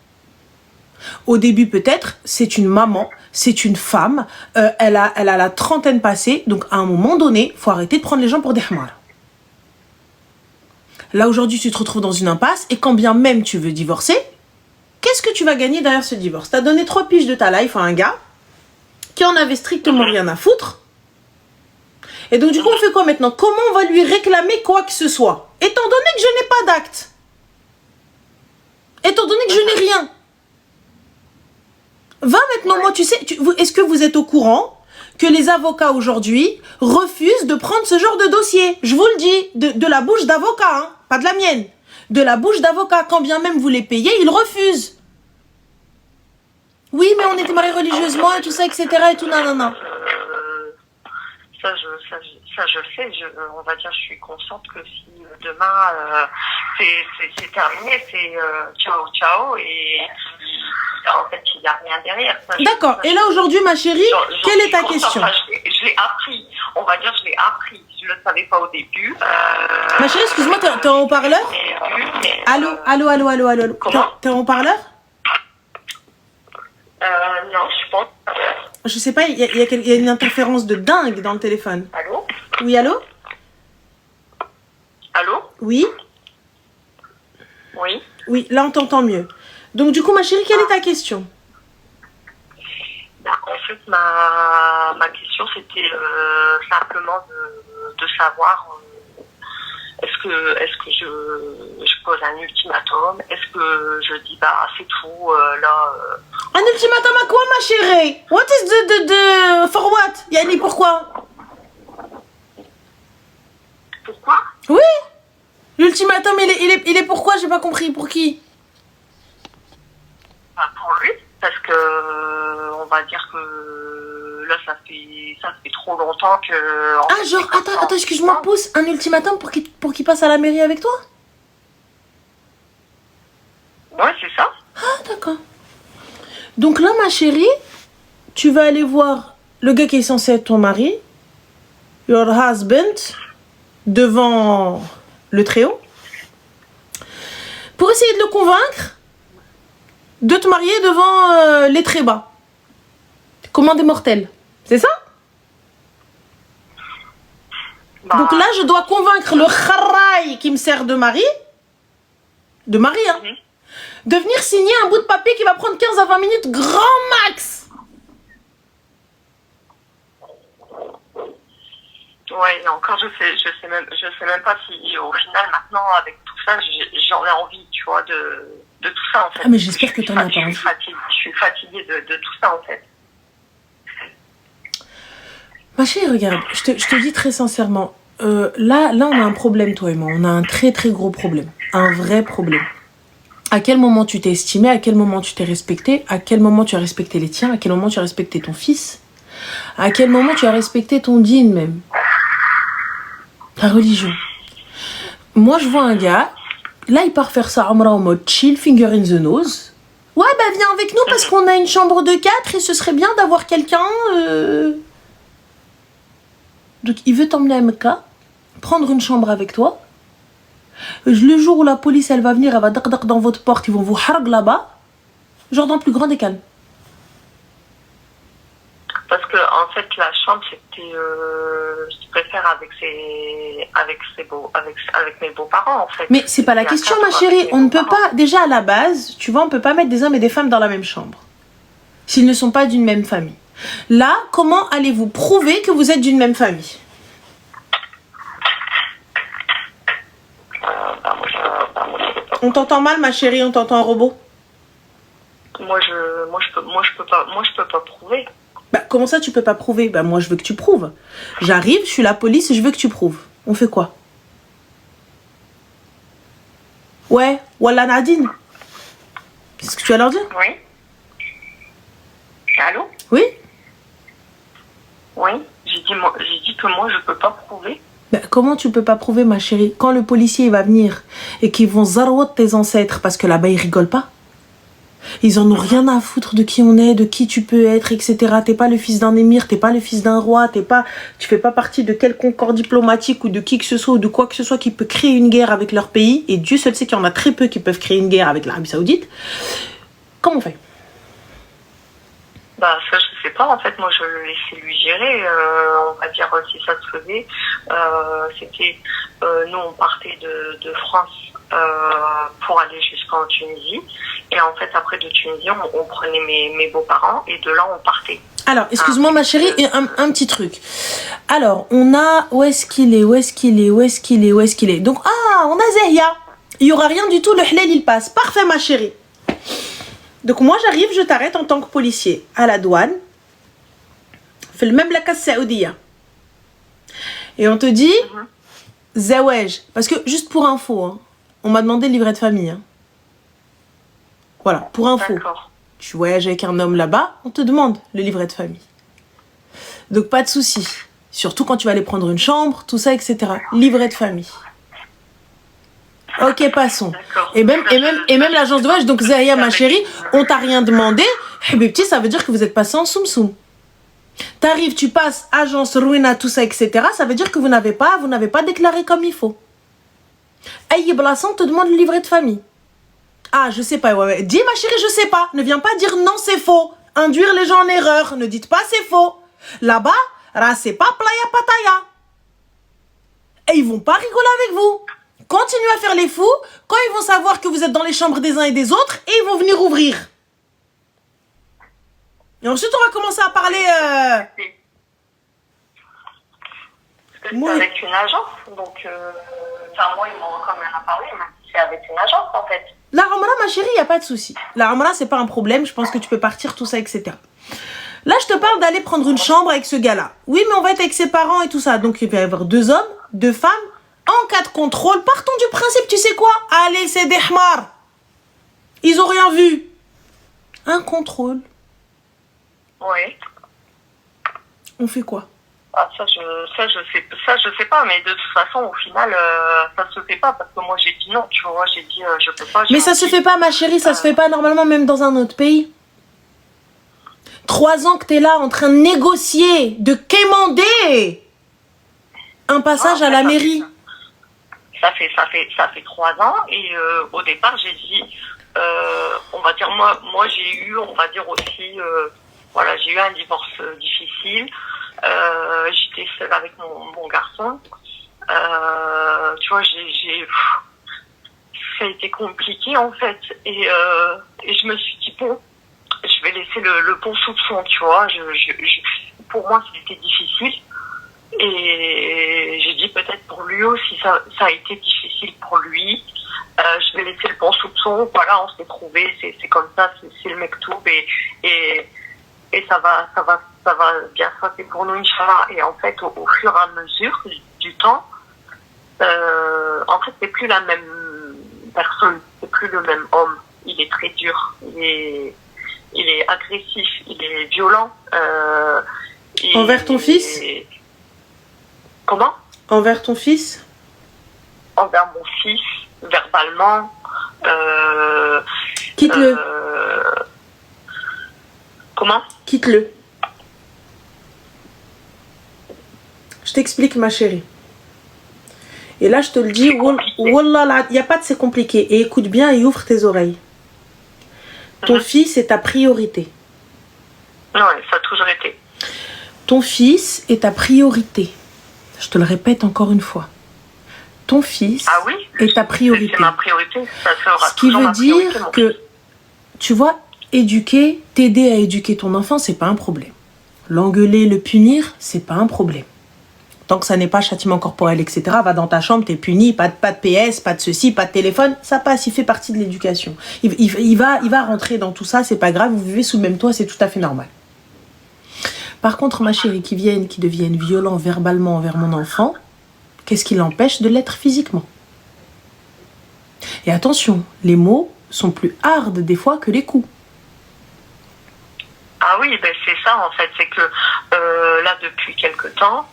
Au début peut-être, c'est une maman, c'est une femme, elle a la trentaine passée, donc à un moment donné, faut arrêter de prendre les gens pour des hmars. Là aujourd'hui, tu te retrouves dans une impasse et quand bien même tu veux divorcer, qu'est-ce que tu vas gagner derrière ce divorce? T'as donné 3 piges de ta life à un gars qui en avait strictement rien à foutre. Et donc du coup, on fait quoi maintenant? Comment on va lui réclamer quoi que ce soit? Étant donné que je n'ai pas d'acte. Étant donné que je n'ai rien. Va maintenant, moi tu sais, est-ce que vous êtes au courant que les avocats aujourd'hui refusent de prendre ce genre de dossier? Je vous le dis, de la bouche d'avocat, hein, pas de la mienne. De la bouche d'avocat, quand bien même vous les payez, ils refusent. Oui, mais on était mariés religieusement et tout ça, etc. et tout, non, non, non. Ça, je sais, on va dire, je suis consciente que si demain, c'est terminé, c'est ciao, ciao, et en fait, il n'y a rien derrière. D'accord, et là, aujourd'hui, ma chérie, quelle est ta question? je l'ai appris. On va dire, je l'ai appris. Je le savais pas au début. Ma chérie, excuse-moi, t'es en haut-parleur? Allô. Comment? T'es en haut-parleur? Non, je suis pas. Je sais pas, il y a une interférence de dingue dans le téléphone. Allô? Oui, allô? Allô? Oui? Oui. Oui, là on t'entend mieux. Donc du coup, ma chérie, quelle est ta question? En fait, ma question, c'était simplement de savoir est-ce que je pose un ultimatum? Est-ce que je dis, bah, c'est tout, là... Un ultimatum à quoi, ma chérie? What is the for what? Yani, pourquoi? Pourquoi? Oui. L'ultimatum, il est pourquoi? J'ai pas compris. Pour qui? Bah, pour lui, parce que on va dire que là, ça fait trop longtemps que... Ah, genre, attends, excuse-moi, pousse. Un ultimatum pour qu'il passe à la mairie avec toi? Ouais, c'est ça. Ah, d'accord. Donc là, ma chérie, tu vas aller voir le gars qui est censé être ton mari, your husband, devant le Très-Haut, pour essayer de le convaincre de te marier devant les très bas. Comment des mortels. C'est ça? Bah, donc là, je dois convaincre le kharaï qui me sert de mari, hein, de venir signer un bout de papier qui va prendre 15 à 20 minutes, grand max. Ouais, non, encore je sais même pas si au final maintenant avec tout ça j'en ai envie, tu vois, de tout ça en fait. Ah mais j'espère que t'en as pas envie. Je suis fatiguée de tout ça en fait. Ma chérie, regarde, je te dis très sincèrement, là on a un problème toi et moi, on a un très très gros problème, un vrai problème. À quel moment tu t'es estimé, à quel moment tu t'es respecté, à quel moment tu as respecté les tiens, à quel moment tu as respecté ton fils, à quel moment tu as respecté ton dîne même, ta religion. Moi je vois un gars, là il part faire sa umrah en mode chill, finger in the nose. Ouais bah viens avec nous parce qu'on a une chambre de 4 et ce serait bien d'avoir quelqu'un... Donc il veut t'emmener à Mecca, prendre une chambre avec toi. Le jour où la police elle va venir, elle va dac dans votre porte, ils vont vous harg là-bas. Genre dans le plus grand des calmes. Parce que en fait la chambre c'était je préfère avec mes beaux-parents en fait. Mais c'est pas la question ma chérie, on ne peut pas, déjà à la base, tu vois, on peut pas mettre des hommes et des femmes dans la même chambre. S'ils ne sont pas d'une même famille. Là, comment allez-vous prouver que vous êtes d'une même famille? On t'entend mal ma chérie, on t'entend en robot. Moi je peux pas prouver. Bah comment ça tu peux pas prouver? Bah moi je veux que tu prouves. J'arrive, je suis la police, je veux que tu prouves. On fait quoi? Ouais, Wallah Nadine. C'est ce que tu vas leur dire? Oui. Allô? Oui. Oui, j'ai dit que moi je peux pas prouver. Ben, comment tu peux pas prouver ma chérie? Quand le policier va venir et qu'ils vont zarouat tes ancêtres parce que là-bas ils rigolent pas. Ils en ont rien à foutre de qui on est, de qui tu peux être, etc. T'es pas le fils d'un émir, t'es pas le fils d'un roi, tu fais pas partie de quelconque corps diplomatique ou de qui que ce soit ou de quoi que ce soit qui peut créer une guerre avec leur pays. Et Dieu seul sait qu'il y en a très peu qui peuvent créer une guerre avec l'Arabie Saoudite. Comment on fait? Bah ça je sais pas en fait, moi je le laissais lui gérer, on va dire si ça se faisait, c'était nous on partait de France pour aller jusqu'en Tunisie et en fait après de Tunisie on prenait mes beaux-parents et de là on partait. Alors excuse-moi ma chérie, un petit truc. Alors on a où est-ce qu'il est. Donc on a Zahia, il y aura rien du tout, le halal il passe. Parfait ma chérie. Donc moi j'arrive, je t'arrête en tant que policier à la douane, fait le même la casse saoudia. Et on te dit, Zawej, parce que juste pour info, hein, on m'a demandé le livret de famille. Hein. Voilà, pour info. Tu voyages avec un homme là-bas, on te demande le livret de famille. Donc pas de souci. Surtout quand tu vas aller prendre une chambre, tout ça, etc. Livret de famille. Ok, passons. Et même l'agence de voyage, donc Zahia, ma chérie, on t'a rien demandé. Habibti, ça veut dire que vous êtes passé en soum-soum. T'arrives, tu passes agence, ruina, tout ça, etc. Ça veut dire que vous n'avez pas déclaré comme il faut. Aïe, Blasson te demande le livret de famille. Ah, je sais pas. Ouais. Dis, ma chérie, je sais pas. Ne viens pas dire non, c'est faux. Induire les gens en erreur. Ne dites pas c'est faux. Là-bas, c'est pas playa pataya. Et ils vont pas rigoler avec vous. Continuez à faire les fous. Quand ils vont savoir que vous êtes dans les chambres des uns et des autres, et ils vont venir ouvrir. Et ensuite, on va commencer à parler... Parce que c'est avec une agence, donc... moi, ils m'ont quand même parlé, ils m'ont dit c'est avec une agence, en fait. La Ramala, ma chérie, il n'y a pas de souci. La Ramala, c'est pas un problème. Je pense que tu peux partir, tout ça, etc. Là, je te parle d'aller prendre une chambre avec ce gars-là. Oui, mais on va être avec ses parents et tout ça. Donc, il va y avoir 2 hommes, 2 femmes. En cas de contrôle, partons du principe, tu sais quoi? Allez, c'est des hmars. Ils ont rien vu. Un contrôle. Oui. On fait quoi? Ça, je sais pas, mais de toute façon, au final, ça se fait pas, parce que moi, j'ai dit non, tu vois, j'ai dit, je peux pas. Mais ça se fait pas, ma chérie, ça se fait pas normalement, même dans un autre pays. 3 ans que t'es là, en train de négocier, de quémander un passage à la mairie. Ça fait 3 ans, et au départ, j'ai dit, on va dire, moi, j'ai eu, on va dire aussi, j'ai eu un divorce difficile. J'étais seule avec mon garçon. Tu vois, ça a été compliqué en fait. Et je me suis dit bon, je vais laisser le bon soupçon, tu vois. Pour moi, c'était difficile. Et j'ai dit peut-être pour lui aussi, ça a été difficile pour lui. Je vais laisser le bon soupçon. Voilà, on s'est trouvé. C'est comme ça. C'est le mektoub et ça va bien se passer pour nous, Inch'Allah. Et en fait, au fur et à mesure du temps, en fait, c'est plus la même personne, c'est plus le même homme. Il est très dur, il est agressif, il est violent. Envers ton fils? Comment? Envers ton fils? Envers mon fils, verbalement. Quitte-le. Comment? Quitte-le. Je t'explique, ma chérie. Et là, je te le dis, wallah, il n'y a pas de c'est compliqué. Et écoute bien et ouvre tes oreilles. Ton fils est ta priorité. Oui, ça a toujours été. Ton fils est ta priorité. Je te le répète encore une fois. Ton fils est ta priorité. C'est ma priorité. Ça sera ce qui veut dire que, tu vois, t'aider à éduquer ton enfant, c'est pas un problème. L'engueuler, le punir, c'est pas un problème. Tant que ça n'est pas châtiment corporel, etc., va dans ta chambre, t'es puni, pas de PS, pas de ceci, pas de téléphone, ça passe, il fait partie de l'éducation. Il va rentrer dans tout ça, c'est pas grave, vous vivez sous le même toit, c'est tout à fait normal. Par contre, ma chérie, qui deviennent violents verbalement envers mon enfant, qu'est-ce qui l'empêche de l'être physiquement? Et attention, les mots sont plus hard des fois que les coups. Ah oui, ben c'est ça en fait, c'est que là depuis quelque temps,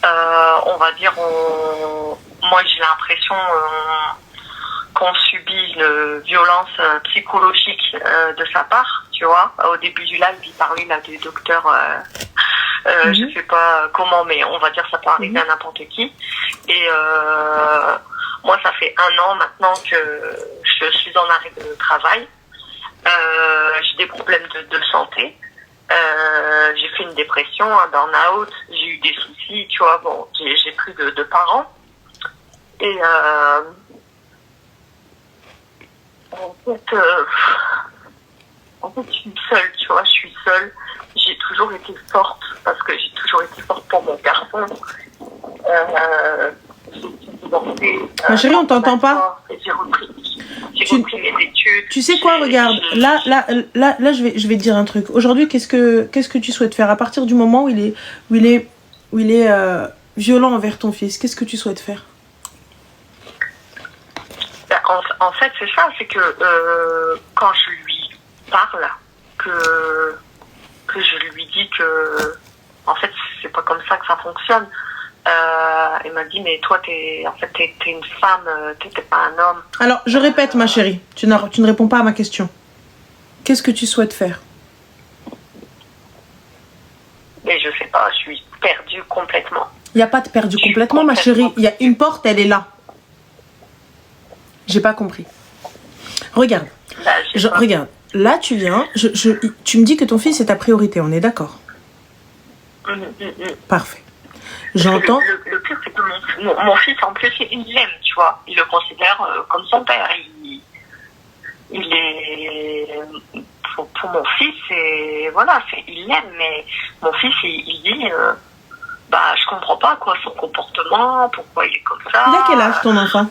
on va dire, moi j'ai l'impression qu'on subit une violence psychologique de sa part, tu vois. Au début du live, il parlait là du docteur, je sais pas comment, mais on va dire ça peut arriver à n'importe qui. Et moi ça fait 1 an maintenant que je suis en arrêt de travail. J'ai des problèmes de santé. J'ai fait une dépression, un burn-out, j'ai eu des soucis, tu vois, bon, j'ai plus de parents. Et en fait, je suis seule, tu vois, je suis seule. J'ai toujours été forte, parce que j'ai toujours été forte pour mon garçon. Ma chérie, on t'entend pas. J'ai repris mes études. Tu sais quoi, regarde, là, je vais te dire un truc. Aujourd'hui, qu'est-ce que tu souhaites faire à partir du moment où il est violent envers ton fils? Qu'est-ce que tu souhaites faire? En fait, c'est ça, c'est que quand je lui parle, que je lui dis que, en fait, c'est pas comme ça que ça fonctionne. Il m'a dit, mais toi, t'es une femme, t'es pas un homme. Alors, je répète, ma chérie, tu ne réponds pas à ma question. Qu'est-ce que tu souhaites faire? Mais je sais pas, je suis perdue complètement. Il n'y a pas de perdu complètement, ma chérie. Il y a une porte, elle est là. J'ai pas compris. Regarde. Bah, regarde. Là, tu viens. Tu me dis que ton fils est ta priorité, on est d'accord? Parfait. J'entends. Le pire, c'est que mon fils, en plus, il l'aime, tu vois. Il le considère comme son père. Il est... Pour mon fils, voilà, il l'aime, mais mon fils, il dit... bah, je comprends pas, quoi, son comportement, pourquoi il est comme ça. Il a quel âge, ton enfant?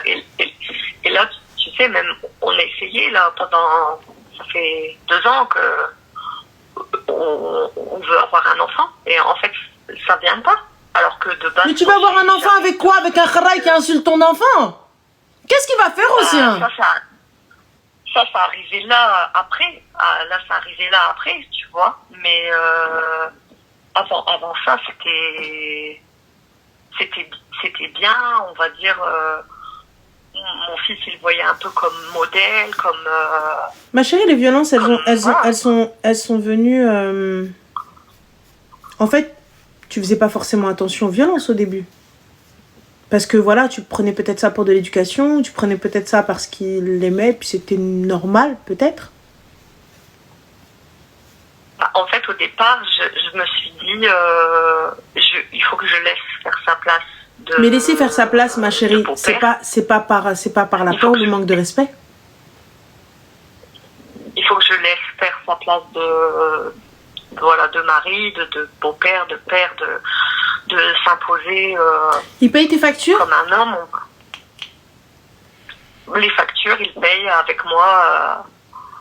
Et là, tu sais, même, on a essayé, là, pendant... Ça fait 2 ans que on veut avoir un enfant, et en fait, ça vient pas. Alors que de base... Mais tu vas avoir un enfant avec quoi? Avec un kharaï qui insulte ton enfant? Qu'est-ce qu'il va faire aussi, hein? Ça arrivait là après. Là, ça arrivait là après, tu vois. Mais avant ça, c'était bien, on va dire. Mon fils, il voyait un peu comme modèle, comme... Ma chérie, les violences, elles sont venues... En fait, tu faisais pas forcément attention aux violences au début. Parce que voilà, tu prenais peut-être ça pour de l'éducation, tu prenais peut-être ça parce qu'il l'aimait, puis c'était normal, peut-être. En fait, au départ, je me suis dit, il faut que je laisse faire sa place. Mais laisser faire sa place, ma chérie, c'est pas par la peur ou le manque de respect. Il faut que je laisse faire sa place de mari, de beau-père, de père, de s'imposer. Il paye tes factures? Comme un homme. Les factures, il paye avec moi.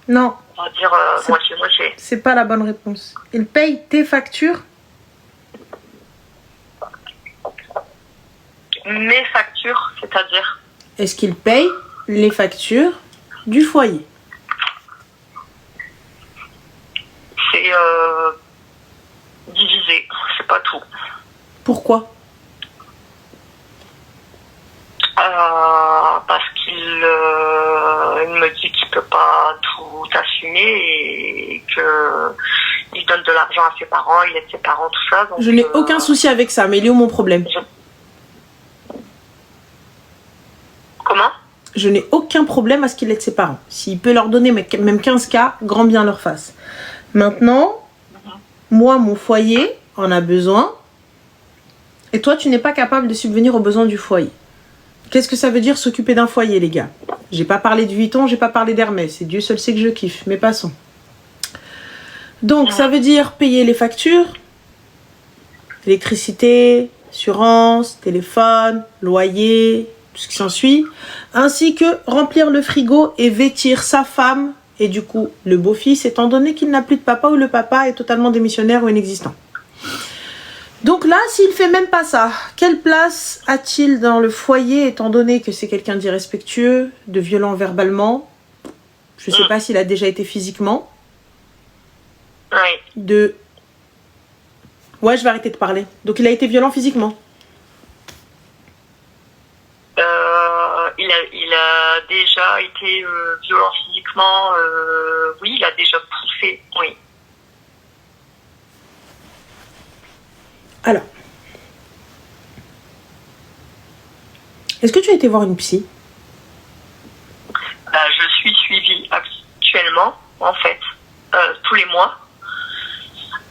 Non. On va dire moitié-moitié. C'est pas la bonne réponse. Il paye tes factures? Mes factures, c'est-à-dire? Est-ce qu'il paye les factures du foyer? C'est divisé, c'est pas tout. Pourquoi? Parce qu'il me dit qu'il peut pas tout assumer et qu'il donne de l'argent à ses parents, il aide ses parents, tout ça. Donc, je n'ai aucun souci avec ça, mais il est où mon problème? Comment? Je n'ai aucun problème à ce qu'il aide ses parents. S'il peut leur donner même 15K, grand bien leur face. Maintenant, moi, mon foyer en a besoin. Et toi, tu n'es pas capable de subvenir aux besoins du foyer. Qu'est-ce que ça veut dire s'occuper d'un foyer, les gars? J'ai pas parlé de Vuitton, j'ai pas parlé d'Hermès. Et Dieu seul sait que je kiffe, mais passons. Donc, ça veut dire payer les factures, électricité, assurance, téléphone, loyer, tout ce qui s'ensuit, ainsi que remplir le frigo et vêtir sa femme et du coup le beau-fils, étant donné qu'il n'a plus de papa ou le papa est totalement démissionnaire ou inexistant. Donc là, s'il fait même pas ça, quelle place a-t-il dans le foyer, étant donné que c'est quelqu'un d'irrespectueux, de violent verbalement? Je sais pas s'il a déjà été physiquement. Oui. Ouais, je vais arrêter de parler. Donc il a été violent physiquement? Il a déjà été violent physiquement, oui, il a déjà poussé, oui. Alors, est-ce que tu as été voir une psy? Je suis suivie actuellement, en fait, tous les mois.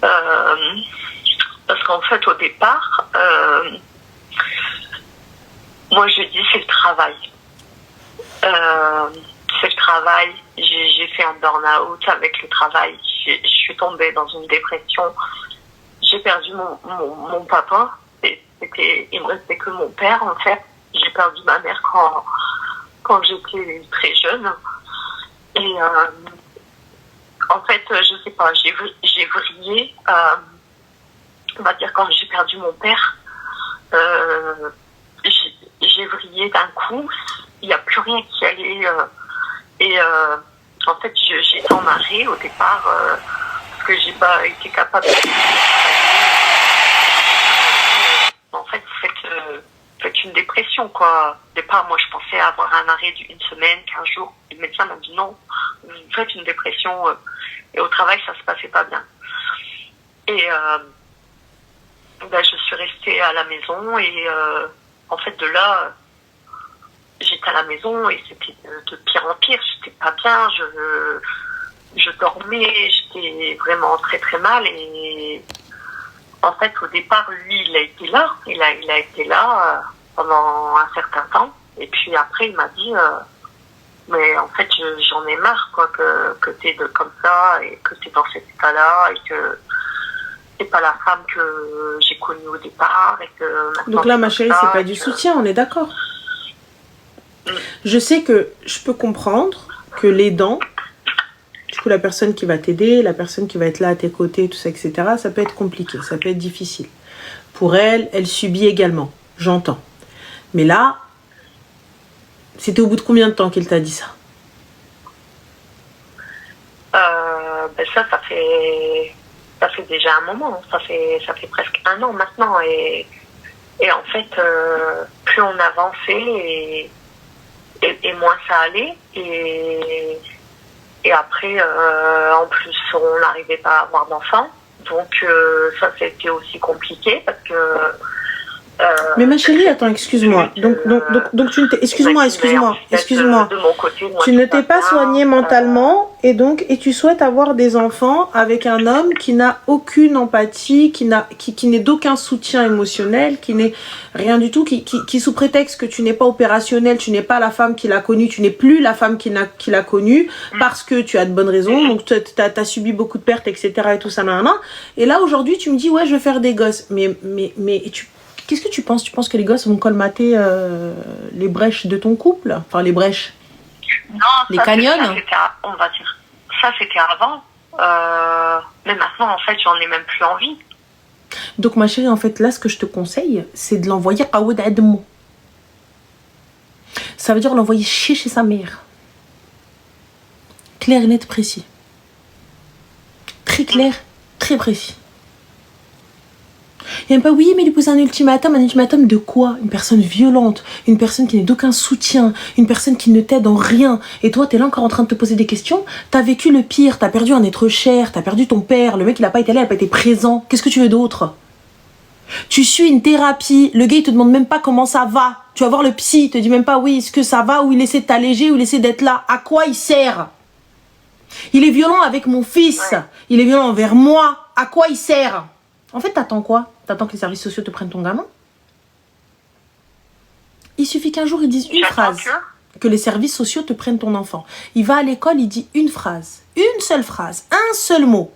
Parce qu'en fait, au départ, moi je dis c'est le travail. C'est le travail. J'ai fait un burn-out avec le travail. Je suis tombée dans une dépression. J'ai perdu mon papa. Il me restait que mon père, en fait. J'ai perdu ma mère quand j'étais très jeune. Et en fait, je sais pas, j'ai vrillé. On va dire quand j'ai perdu mon père, j'ai vrillé d'un coup. Il n'y a plus rien qui allait. En fait, j'étais en arrêt au départ parce que j'ai pas été capable de... En fait, faites une dépression, quoi. Au départ, moi, je pensais avoir un arrêt d'une semaine, 15 jours. Le médecin m'a dit non, vous faites une dépression. Et au travail, ça se passait pas bien. Et je suis restée à la maison et en fait de là, j'étais à la maison et c'était de pire en pire. J'étais pas bien, je dormais, j'étais vraiment très très mal et en fait au départ lui il a été là, il a été là pendant un certain temps et puis après il m'a dit mais en fait j'en ai marre quoi que t'es comme ça et que t'es dans cet état-là et que c'est pas la femme que j'ai connue au départ et que donc là ma chérie c'est pas du soutien, on est d'accord. Je sais que je peux comprendre que l'aidant, du coup la personne qui va t'aider, la personne qui va être là à tes côtés, tout ça, etc., ça peut être compliqué, ça peut être difficile. Pour elle, elle subit également, j'entends. Mais là, c'était au bout de combien de temps qu'il t'a dit ça? Ça fait déjà un moment, ça fait presque 1 an maintenant et en fait plus on avançait et moins ça allait et après en plus on n'arrivait pas à avoir d'enfants donc ça c'était aussi compliqué parce que mais ma chérie, attends, excuse-moi. Donc tu ne t'es... Excuse-moi. De mon côté, moi, tu ne t'es pas soignée mentalement et tu souhaites avoir des enfants avec un homme qui n'a aucune empathie, qui n'est d'aucun soutien émotionnel, qui n'est rien du tout, qui sous prétexte que tu n'es pas opérationnelle, tu n'es pas la femme qu'il a connue, tu n'es plus la femme qu'il a connue parce que tu as de bonnes raisons, donc tu as subi beaucoup de pertes, etc. et tout ça, nanana. Et là aujourd'hui tu me dis ouais je veux faire des gosses, mais qu'est-ce que tu penses? Tu penses que les gosses vont colmater les brèches de ton couple? Enfin, les brèches. Non, les canyons. On va dire. Ça, c'était avant. Mais maintenant, en fait, j'en ai même plus envie. Donc, ma chérie, en fait, là, ce que je te conseille, c'est de l'envoyer à Aoud Admou. Ça veut dire l'envoyer chez sa mère. Clair, net, précis. Très clair, très précis. Il n'y a pas, oui, mais lui poser un ultimatum de quoi? Une personne violente, une personne qui n'est d'aucun soutien, une personne qui ne t'aide en rien. Et toi, t'es là encore en train de te poser des questions. T'as vécu le pire, t'as perdu un être cher, t'as perdu ton père, le mec il n'a pas été là, il n'a pas été présent. Qu'est-ce que tu veux d'autre? Tu suis une thérapie, le gars il te demande même pas comment ça va. Tu vas voir le psy, il te dit même pas oui, est-ce que ça va, ou il essaie de t'alléger, ou il essaie d'être là. À quoi il sert? Il est violent avec mon fils, ouais. Il est violent envers moi. À quoi il sert? En fait, t'attends quoi? T'attends que les services sociaux te prennent ton gamin? Il suffit qu'un jour ils disent une phrase, que les services sociaux te prennent ton enfant. Il va à l'école, il dit une phrase, une seule phrase, un seul mot.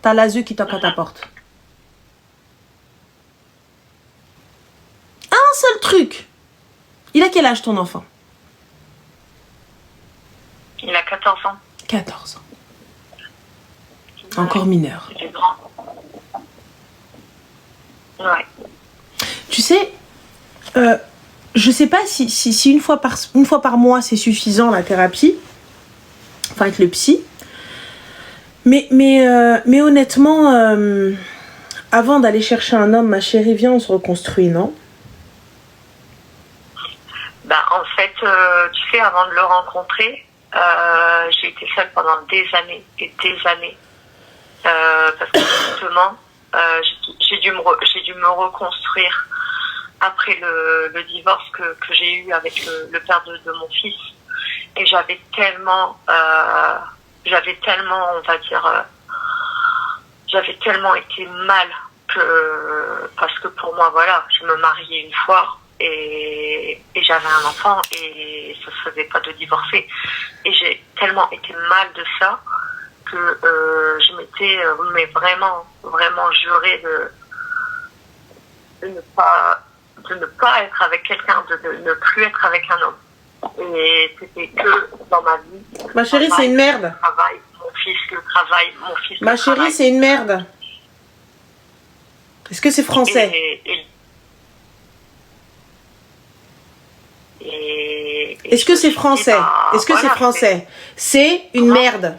T'as l'ASE qui toque à ta porte. Un seul truc. Il a quel âge ton enfant? Il a 14 ans. 14 ans. Encore mineur. C'est grand. Ouais. Tu sais, je sais pas si une fois par mois c'est suffisant la thérapie, enfin avec le psy, mais honnêtement, avant d'aller chercher un homme, ma chérie, viens, on se reconstruit, non? Bah en fait, tu sais, avant de le rencontrer, j'ai été seule pendant des années et des années, parce que justement. J'ai dû me reconstruire après le divorce que j'ai eu avec le père de mon fils et j'avais tellement on va dire j'avais tellement été mal parce que pour moi voilà je me mariais une fois et j'avais un enfant et ça se faisait pas de divorcer et j'ai tellement été mal de ça que je m'étais mais vraiment juré de ne pas être avec quelqu'un, de ne plus être avec un homme. Et c'était que dans ma vie. Ma chérie, c'est une merde. Le travail, mon fils. Ma chérie, c'est une merde. Est-ce que c'est français? Est-ce que c'est français? Est-ce que c'est français? C'est une merde.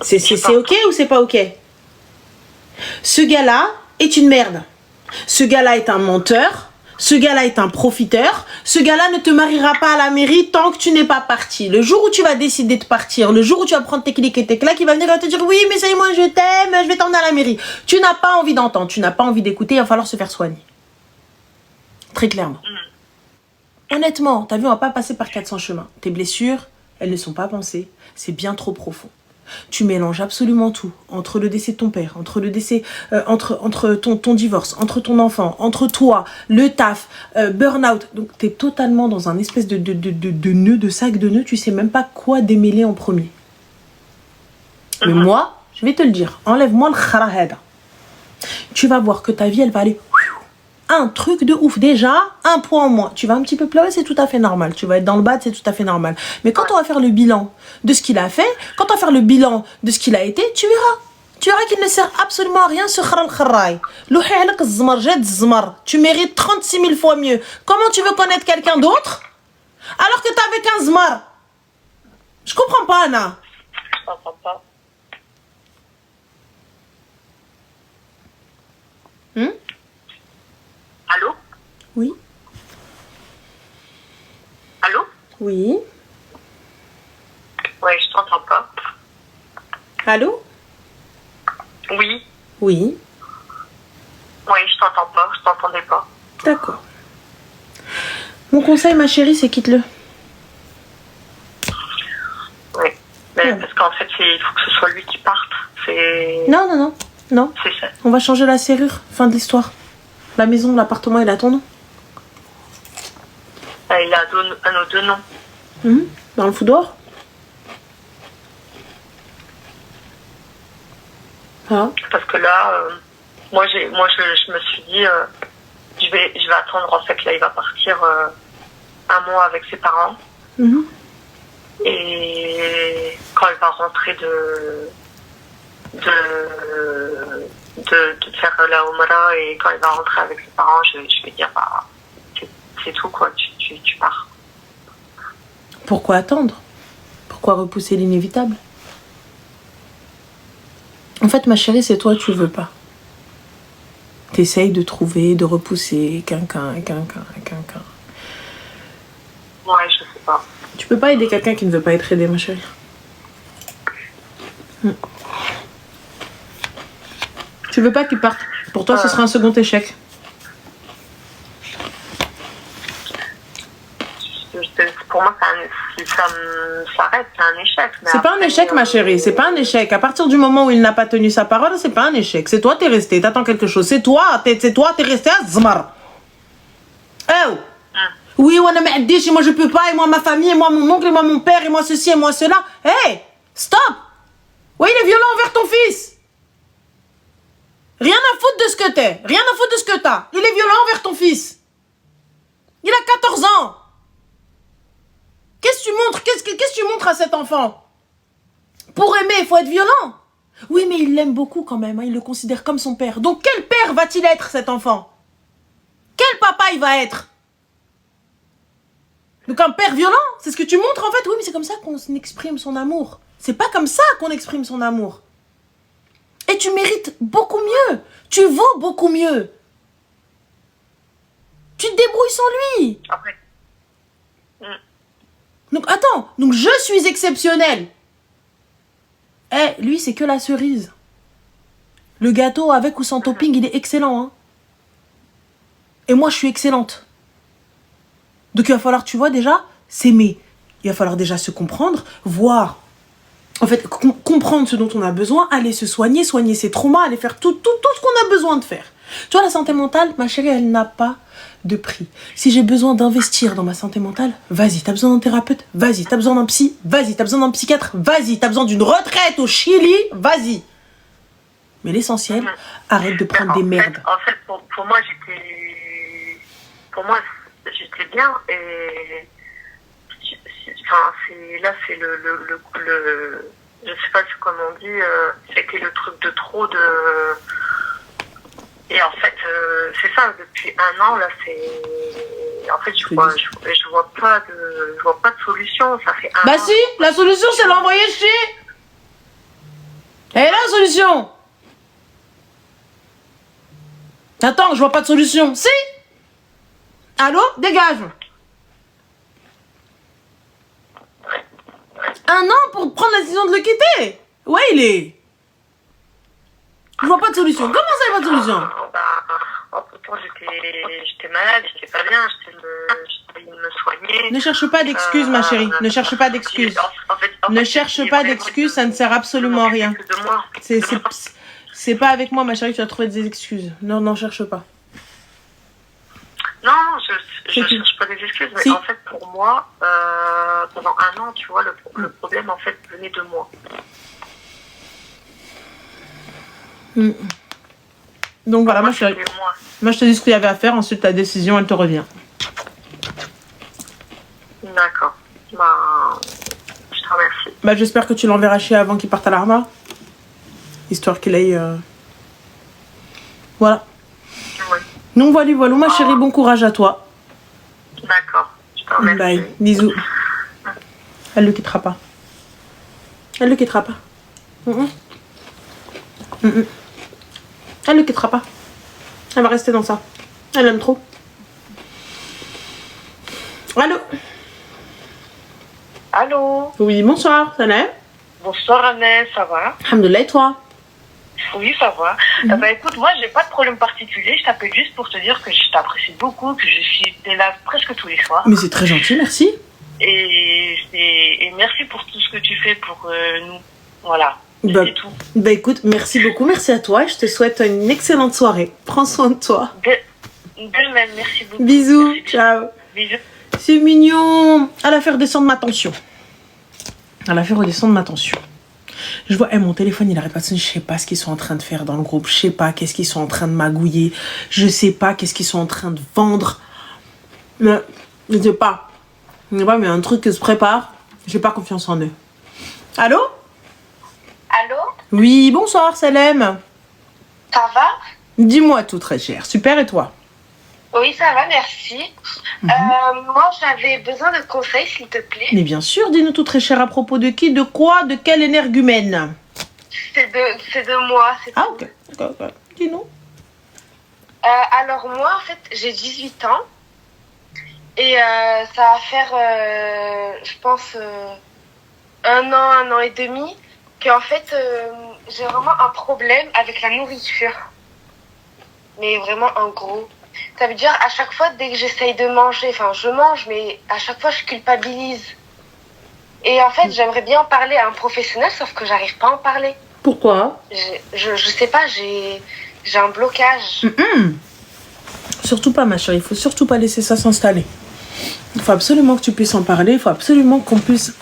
C'est ok ou c'est pas ok? Ce gars-là est une merde. Ce gars-là est un menteur. Ce gars-là est un profiteur. Ce gars-là ne te mariera pas à la mairie tant que tu n'es pas parti. Le jour où tu vas décider de partir, le jour où tu vas prendre tes clics et tes claques, il va venir te dire oui, mais ça y est, moi je t'aime, je vais t'emmener à la mairie. Tu n'as pas envie d'entendre, tu n'as pas envie d'écouter, il va falloir se faire soigner. Très clairement. Honnêtement, t'as vu, on va pas passer par 400 chemins. Tes blessures, elles ne sont pas pensées. C'est bien trop profond. Tu mélanges absolument tout. Entre le décès de ton père, entre le décès, entre ton divorce, entre ton enfant, entre toi, le taf, burn-out. Donc, t'es totalement dans un espèce de nœud, de sac de nœuds. Tu sais même pas quoi démêler en premier. Mais moi, je vais te le dire. Enlève-moi le kharaheda. Tu vas voir que ta vie, elle va aller... Un truc de ouf. Déjà, un point en moins. Tu vas un petit peu pleurer, c'est tout à fait normal. Tu vas être dans le bad, c'est tout à fait normal. Mais quand on va faire le bilan de ce qu'il a fait, quand on va faire le bilan de ce qu'il a été, tu verras. Tu verras qu'il ne sert absolument à rien ce kharal kharay. Tu mérites 36 000 fois mieux. Comment tu veux connaître quelqu'un d'autre alors que t'avais 15 mar? Je comprends pas, Anna. Je comprends pas. Allô? Oui. Allô? Oui. Ouais, je t'entends pas. Allô? Oui. Oui. Ouais, je t'entends pas, je t'entendais pas. D'accord. Mon conseil, ma chérie, c'est quitte-le. Oui. Mais parce qu'en fait, il faut que ce soit lui qui parte. C'est... Non. C'est ça. On va changer la serrure. Fin de l'histoire. La maison, l'appartement, il a ton nom. Il a un nos deux noms. Dans le foudoir. Ah. Parce que là, moi, je me suis dit, je vais attendre. En fait, là, il va partir un mois avec ses parents. Et quand il va rentrer de faire la Omra, et quand il va rentrer avec ses parents, je vais dire, bah, c'est tout, quoi, tu pars. Pourquoi attendre? Pourquoi repousser l'inévitable? En fait, ma chérie, c'est toi, tu veux pas. T'essayes de trouver, de repousser quelqu'un. Ouais, je sais pas. Tu peux pas aider quelqu'un qui ne veut pas être aidé, ma chérie. Tu veux pas qu'il parte. Pour toi, ce sera un second échec. Pour moi, si ça s'arrête, c'est un échec. C'est pas un échec, ma chérie. C'est pas un échec. À partir du moment où il n'a pas tenu sa parole, c'est pas un échec. C'est toi, t'es resté. T'attends quelque chose. C'est toi, t'es resté à Zmar. Oh! Oui, on a dit, moi je peux pas, et moi ma famille, et moi mon oncle, et moi mon père, et moi ceci, et moi cela. Hey! Stop! Oui, il est violent envers ton fils. Rien à foutre de ce que t'es. Rien à foutre de ce que t'as. Il est violent envers ton fils. Il a 14 ans. Qu'est-ce que tu montres? Qu'est-ce que tu montres à cet enfant? Pour aimer, il faut être violent. Oui, mais il l'aime beaucoup quand même. Hein. Il le considère comme son père. Donc, quel père va-t-il être, cet enfant? Quel papa il va être? Donc, un père violent? C'est ce que tu montres, en fait? Oui, mais c'est comme ça qu'on exprime son amour. C'est pas comme ça qu'on exprime son amour. Et tu mérites beaucoup mieux. Tu vaux beaucoup mieux. Tu te débrouilles sans lui. Après. Donc, attends. Donc, je suis exceptionnelle. Eh, lui, c'est que la cerise. Le gâteau, avec ou sans topping, il est excellent. Hein. Et moi, je suis excellente. Donc, il va falloir, tu vois, déjà, s'aimer. Il va falloir déjà se comprendre, voir... En fait, comprendre ce dont on a besoin, aller se soigner, soigner ses traumas, aller faire tout ce qu'on a besoin de faire. Tu vois, la santé mentale, ma chérie, elle n'a pas de prix. Si j'ai besoin d'investir dans ma santé mentale, vas-y. T'as besoin d'un thérapeute? Vas-y. T'as besoin d'un psy? Vas-y. T'as besoin d'un psychiatre? Vas-y. T'as besoin d'une retraite au Chili? Vas-y. Mais l'essentiel, arrête de prendre des merdes. En fait, pour moi, j'étais bien, et... Enfin, c'est le je sais pas comment on dit, c'était le truc de trop de... Et en fait, c'est ça, depuis un an, là, c'est... En fait, je vois pas de solution, ça fait un an... Bah si, la solution, c'est l'envoyer chier. Elle est là, la solution. Attends, je vois pas de solution. Si. Allô? Dégage. Un an pour prendre la décision de le quitter? Ouais, il est. Je vois pas de solution. Comment ça, il n'y a pas de solution? Pourtant, j'étais malade, j'étais pas bien, j'étais me soigner. Ne cherche pas d'excuses, ma chérie. Ne cherche pas d'excuses. Ne cherche pas d'excuses, ça ne sert absolument à rien. C'est pas avec moi, ma chérie, tu vas trouver des excuses. Non, n'en cherche pas. Non, je cherche pas des excuses, mais en fait, pour moi, pendant un an, tu vois, le problème, en fait, venait de moi. Donc voilà, moi je te dis ce qu'il y avait à faire, ensuite ta décision, elle te revient. D'accord. Je te remercie. J'espère que tu l'enverras chez avant qu'il parte à l'arma. Histoire qu'il aille... Voilà. Oui. Donc voilà, ma chérie, bon courage à toi. D'accord. Je te remercie. Bye, bisous. Elle le quittera pas. Elle le quittera pas. Elle le quittera pas. Elle va rester dans ça. Elle aime trop. Allô? Allô? Oui, bonsoir, ça va? Bonsoir Annette, ça va? Alhamdoulilah, et toi? Oui, ça va. Écoute, moi, j'ai pas de problème particulier. Je t'appelle juste pour te dire que je t'apprécie beaucoup, que t'es là presque tous les soirs. Mais c'est très gentil, merci. Et merci pour tout ce que tu fais pour nous. Voilà. C'est tout. Écoute, merci beaucoup, merci à toi. Je te souhaite une excellente soirée. Prends soin de toi. De même, merci beaucoup. Bisous, merci. Ciao. Bisous. C'est mignon. Elle a fait redescendre ma tension. Je vois, mon téléphone, il arrête pas de sonner. Je sais pas ce qu'ils sont en train de faire dans le groupe. Je sais pas qu'est-ce qu'ils sont en train de magouiller. Je sais pas qu'est-ce qu'ils sont en train de vendre. Mais, je sais pas. Mais il y a un truc qui se prépare. J'ai pas confiance en eux. Allô? Allô? Oui, bonsoir, Salem. Ça va? Dis-moi tout, très cher. Super, et toi? Oui, ça va, merci. Moi, j'avais besoin de conseils, s'il te plaît. Mais bien sûr, dis-nous tout, très cher. À propos de qui, de quoi, de quel énergumène? C'est de moi. Ah, ok. Dis-nous. Alors, moi, en fait, j'ai 18 ans. Et ça va faire, je pense, un an et demi, qu'en fait, j'ai vraiment un problème avec la nourriture. Mais vraiment, en gros. Ça veut dire, à chaque fois, dès que j'essaye de manger, enfin, je mange, mais à chaque fois, je culpabilise. Et en fait, j'aimerais bien en parler à un professionnel, sauf que j'arrive pas à en parler. Pourquoi? Je sais pas, j'ai un blocage. Surtout pas, ma chérie. Il faut surtout pas laisser ça s'installer. Il faut absolument que tu puisses en parler. Il faut absolument qu'on puisse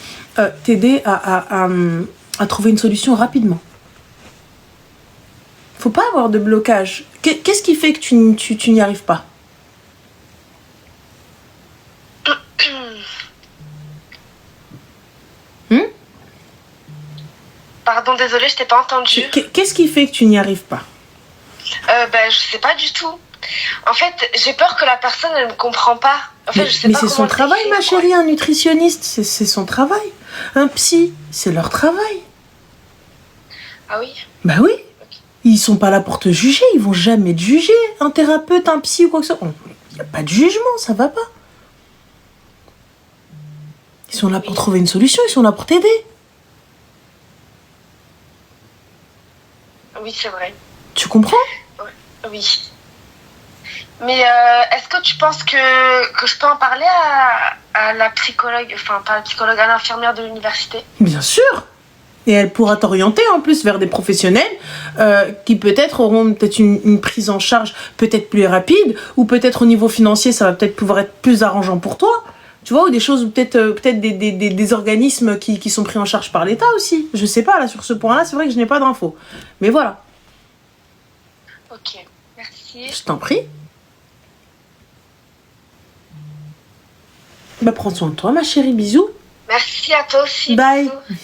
t'aider à trouver une solution rapidement. Faut pas avoir de blocage. Qu'est-ce qui fait que tu n'y arrives pas? Pardon, désolée, je t'ai pas entendu. Qu'est-ce qui fait que tu n'y arrives pas? Je sais pas du tout. En fait, j'ai peur que la personne, elle ne comprend pas. En fait, je sais mais pas c'est son travail, ma chérie, un nutritionniste, c'est son travail. Un psy, c'est leur travail. Ah oui? Bah oui. Ils sont pas là pour te juger, ils vont jamais te juger. Un thérapeute, un psy ou quoi que ce soit. Il n'y a pas de jugement, ça va pas. Ils sont là pour trouver une solution, ils sont là pour t'aider. Oui, c'est vrai. Tu comprends? Oui. Mais est-ce que tu penses que je peux en parler à la psychologue, enfin pas la psychologue, à l'infirmière de l'université? Bien sûr. Et elle pourra t'orienter en plus vers des professionnels qui peut-être auront peut-être une prise en charge peut-être plus rapide, ou peut-être au niveau financier ça va peut-être pouvoir être plus arrangeant pour toi. Tu vois, ou des choses, peut-être des organismes qui sont pris en charge par l'État aussi. Je sais pas, là, sur ce point-là, c'est vrai que je n'ai pas d'infos. Mais voilà. Ok, merci. Je t'en prie. Prends soin de toi, ma chérie, bisous. Merci à toi aussi. Bye. Bisous.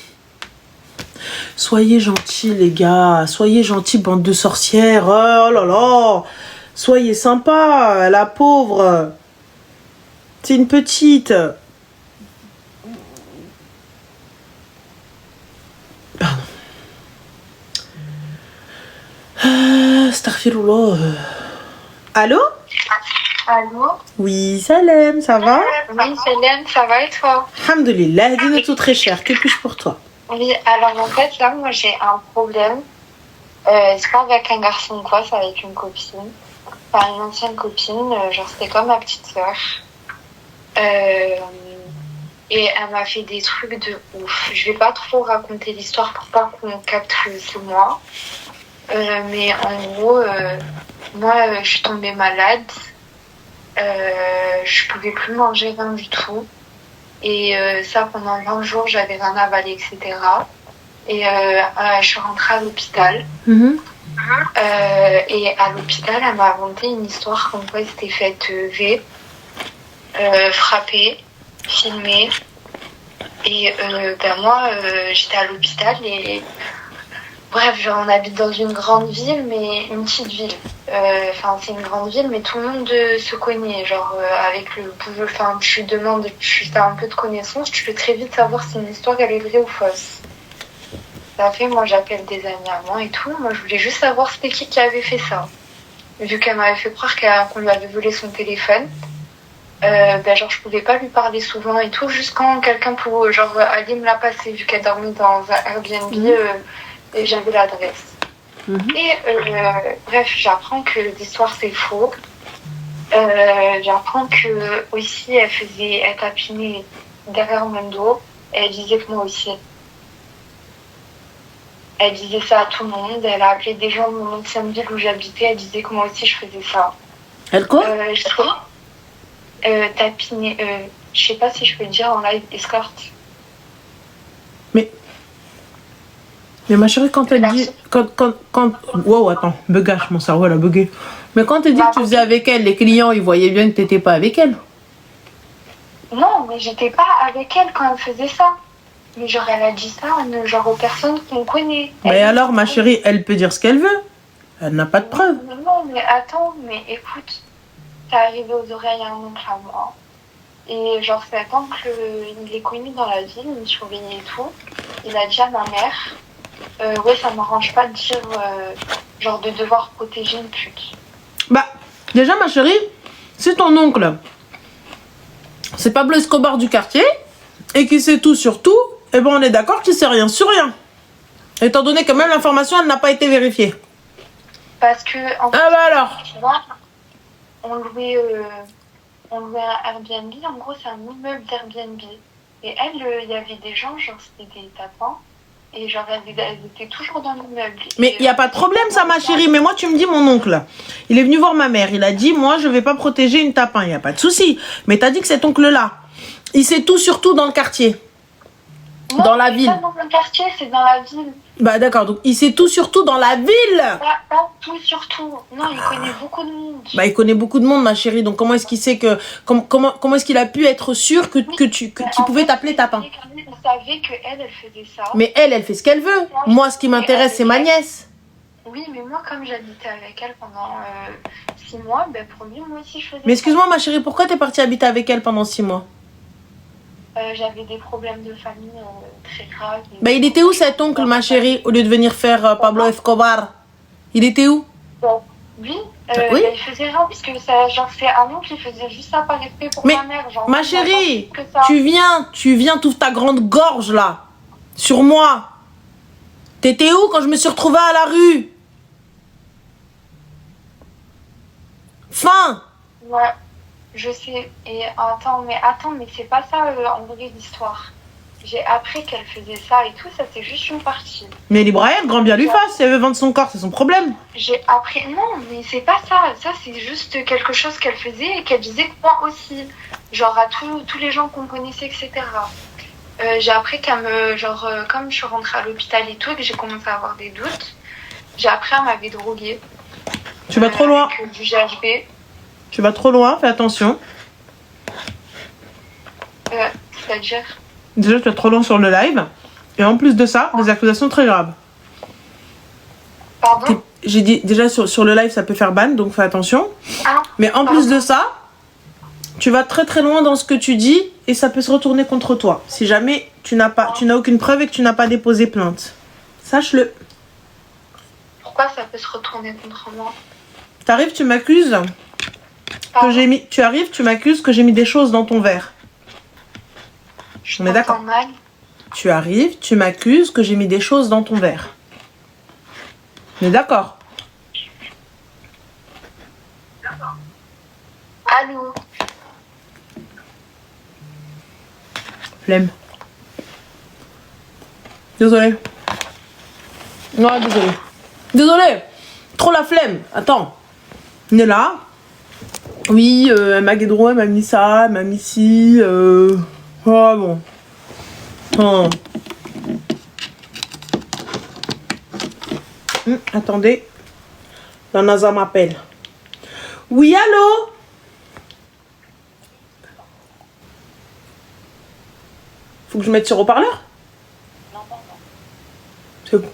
Soyez gentils, les gars. Soyez gentils, bande de sorcières. Oh là là. Soyez sympas, la pauvre. C'est une petite. Pardon. Astaghfirullah. Allô? Allô? Oui, Salem, ça va? Oui, Célène, ça va et toi? Alhamdulillah, dis-nous tout très cher. Que puis-je pour toi? Oui, alors en fait, là, moi j'ai un problème. C'est pas avec un garçon ou quoi, c'est avec une copine. Enfin, une ancienne copine, genre c'était comme ma petite sœur. Euh, et elle m'a fait des trucs de ouf. Je vais pas trop raconter l'histoire pour pas qu'on capte que c'est moi. Mais en gros, moi je suis tombée malade. Je pouvais plus manger rien du tout. Et ça, pendant 20 jours, j'avais rien avalé, etc. Et je suis rentrée à l'hôpital. Et à l'hôpital, elle m'a inventé une histoire comme quoi elle s'était faite frappée, filmée. Et moi, j'étais à l'hôpital et... Bref, genre, on habite dans une grande ville, mais une petite ville. Enfin, c'est une grande ville, mais tout le monde se connaît. Genre, avec le boulot, enfin, tu demandes, tu as un peu de connaissances, tu peux très vite savoir si une histoire, elle est vraie ou fausse. Ça fait, moi, j'appelle des amis à moi et tout. Moi, je voulais juste savoir c'était qui avait fait ça. Vu qu'elle m'avait fait croire qu'on lui avait volé son téléphone. Genre, je pouvais pas lui parler souvent et tout, juste quand quelqu'un pouvait, genre, aller me la passer, vu qu'elle dormait dans un Airbnb, et j'avais l'adresse. Et bref, j'apprends que l'histoire c'est faux. J'apprends que aussi elle tapinait derrière mon dos et elle disait que moi aussi. Elle disait ça à tout le monde. Elle a appelé des gens de mon ancienne ville où j'habitais. Elle disait que moi aussi je faisais ça. Elle quoi? Tapiner. Je sais pas si je peux le dire en live, escorte. Mais ma chérie, quand elle dit... Wow, attends, bugage, mon cerveau, elle a bugué. Mais quand elle dit que tu faisais avec elle, les clients, ils voyaient bien que t'étais pas avec elle. Non, mais j'étais pas avec elle quand elle faisait ça. Mais genre, elle a dit ça, genre aux personnes qu'on connaît. Mais alors, ma chérie, elle peut dire ce qu'elle veut. Elle n'a pas de preuves. Non, mais attends, mais écoute, t'es arrivé aux oreilles à un oncle à moi. Et genre, cet oncle, il est connu dans la ville, il me surveillait et tout. Il a dit à ma mère... ouais, ça m'arrange pas de dire, genre, de devoir protéger une pute. Bah, déjà, ma chérie, c'est ton oncle. C'est Pablo Escobar du quartier, et qui sait tout sur tout, et ben on est d'accord qu'il sait rien sur rien. Étant donné que même l'information, elle n'a pas été vérifiée. Parce que, en fait, ah bah alors, tu vois, on louait un Airbnb, en gros, c'est un immeuble d'Airbnb. Et elle, il y avait des gens, genre, c'était des tapants. Et genre, elles étaient toujours dans l'immeuble. Mais il n'y a pas de problème, ça, ma chérie. Mais moi, tu me dis, mon oncle, il est venu voir ma mère. Il a dit, moi, je vais pas protéger une tapin. Il n'y a pas de souci. Mais tu as dit que cet oncle-là, il sait tout, surtout dans le quartier. Non, dans la ville. Pas dans le quartier, c'est dans la ville. Bah d'accord, donc il sait tout, surtout dans la ville. Pas tout, surtout. Non, il connaît beaucoup de monde. Bah il connaît beaucoup de monde, ma chérie. Donc comment est-ce qu'il sait que... Comment est-ce qu'il a pu être sûr qu'il pouvait t'appeler tapin? Il savait qu'elle faisait ça. Mais elle fait ce qu'elle veut. Moi, ce qui m'intéresse, c'est ma nièce. Oui, mais moi, comme j'habitais avec elle pendant 6 mois, ben pour lui, moi aussi, je faisais Mais excuse-moi, ma chérie, pourquoi t'es partie habiter avec elle pendant 6 mois? J'avais des problèmes de famille très graves. Bah il était où cet oncle, ma chérie, au lieu de venir faire Pablo Escobar? Il était où? Bon, lui, oui. il faisait rien, parce que ça, genre, c'est un oncle qui faisait juste ça par respect pour mais, ma mère. Genre, ma chérie, tu viens, t'ouvres ta grande gorge, là, sur moi. T'étais où quand je me suis retrouvée à la rue? Fin. Ouais, je sais. Et attends, mais c'est pas ça en vrai l'histoire. J'ai appris qu'elle faisait ça et tout, ça c'est juste une partie. Mais libre à elle, grand bien lui fasse, si elle veut vendre son corps, c'est son problème. J'ai appris, non, mais c'est pas ça. Ça c'est juste quelque chose qu'elle faisait et qu'elle disait que moi aussi. Genre à tous les gens qu'on connaissait, etc. J'ai appris qu'elle me, genre, comme je suis rentrée à l'hôpital et tout, et que j'ai commencé à avoir des doutes, j'ai appris à m'avoir droguée. Tu vas trop loin. Avec du GHB. Tu vas trop loin, fais attention. C'est-à-dire? Déjà, tu vas trop loin sur le live. Et en plus de ça, des accusations très graves. Pardon? J'ai dit, déjà, sur le live, ça peut faire ban, donc fais attention. Ah, mais en plus de ça, tu vas très très loin dans ce que tu dis et ça peut se retourner contre toi. Si jamais tu n'as aucune preuve et que tu n'as pas déposé plainte. Sache-le. Pourquoi ça peut se retourner contre moi? T'arrives, tu m'accuses que j'ai mis... Tu arrives, tu m'accuses que j'ai mis des choses dans ton verre. On est d'accord. Mal. Tu arrives, tu m'accuses que j'ai mis des choses dans ton verre. On est d'accord. Allô. Flemme. Désolée. Non, désolée. Désolée. Trop la flemme. Attends. On est là. Oui, Magedro, elle m'a mis ça, elle m'a mis ci. Oh bon. Oh. Attendez. La NASA m'appelle. Oui, allô? Faut que je mette sur haut-parleur? Non, pardon. C'est bon.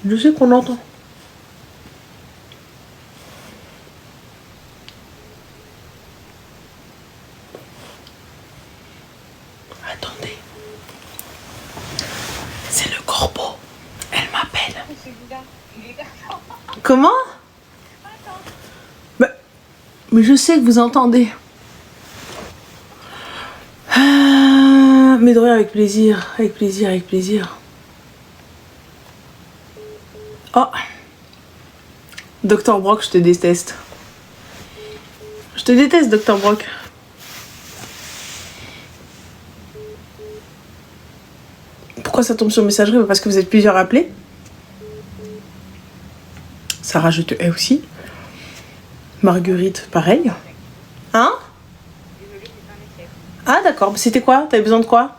Je sais qu'on entend. Attendez. C'est le corbeau. Elle m'appelle. Comment? Mais je sais que vous entendez. Mais de rien, avec plaisir. Avec plaisir, avec plaisir. Oh. Docteur Brock, je te déteste. Je te déteste, Docteur Brock. Pourquoi ça tombe sur messagerie? Parce que vous êtes plusieurs appelés. Sarah, je te hais aussi. Marguerite, pareil. Hein? Ah d'accord, c'était quoi? T'avais besoin de quoi?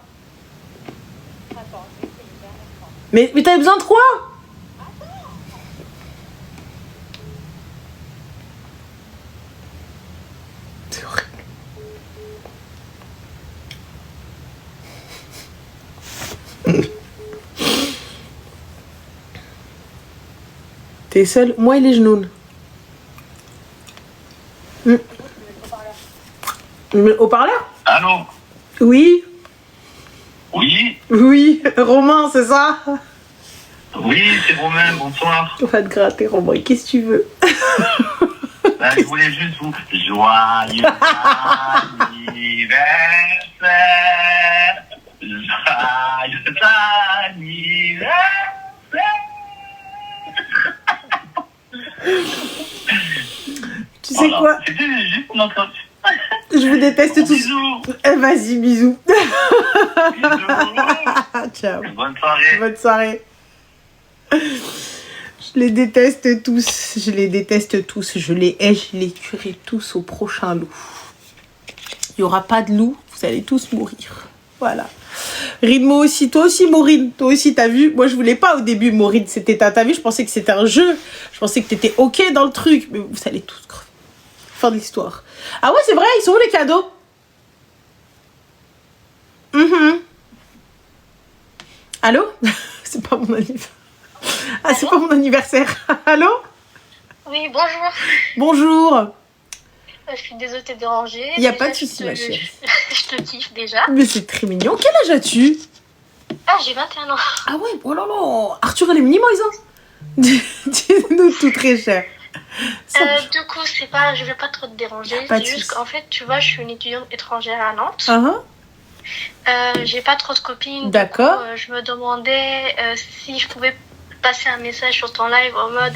Mais t'avais besoin de quoi? C'est horrible. T'es seule? Moi et les genoux. Haut-parleur? Allô? Oui. Oui? Oui, Romain, c'est ça? Oui, c'est Romain, bonsoir. On va te gratter, Romain, qu'est-ce que tu veux? Ben, je voulais juste vous... Joyeux anniversaire! Joyeux anniversaire! Tu sais quoi? C'était juste notre... Je vous déteste tous. Bisous! Vas-y, bisous. Bisous! Ciao. Bonne soirée! Bonne soirée. Je les déteste tous. Je les déteste tous. Je les hais. Je les tuerai tous au prochain loup. Il n'y aura pas de loup. Vous allez tous mourir. Voilà. Ride, moi aussi. Toi aussi, Maureen. Toi aussi, t'as vu? Moi, je voulais pas au début, Maureen. C'était t'as vu? Je pensais que c'était un jeu. Je pensais que t'étais OK dans le truc. Mais vous allez tous crever. Fin de l'histoire. Ah ouais, c'est vrai. Ils sont où les cadeaux? Allô? C'est pas mon anniversaire. Ah, c'est pas mon anniversaire. Allô? Oui, bonjour. Bonjour. Je suis désolée de te déranger. Y a Déjà, pas de souci, ma chérie. Je te kiffe déjà. Mais c'est très mignon. Quel âge as-tu? Ah, j'ai 21 ans. Ah ouais, oh là là. Arthur et les Minimoys, hein. Dis-nous tout très cher. Du coup, c'est pas, je vais pas trop te déranger. Pas de C'est juste souci. qu'en fait, tu vois, je suis une étudiante étrangère à Nantes. J'ai pas trop de copines. D'accord. Du coup, je me demandais si je pouvais passer un message sur ton live en mode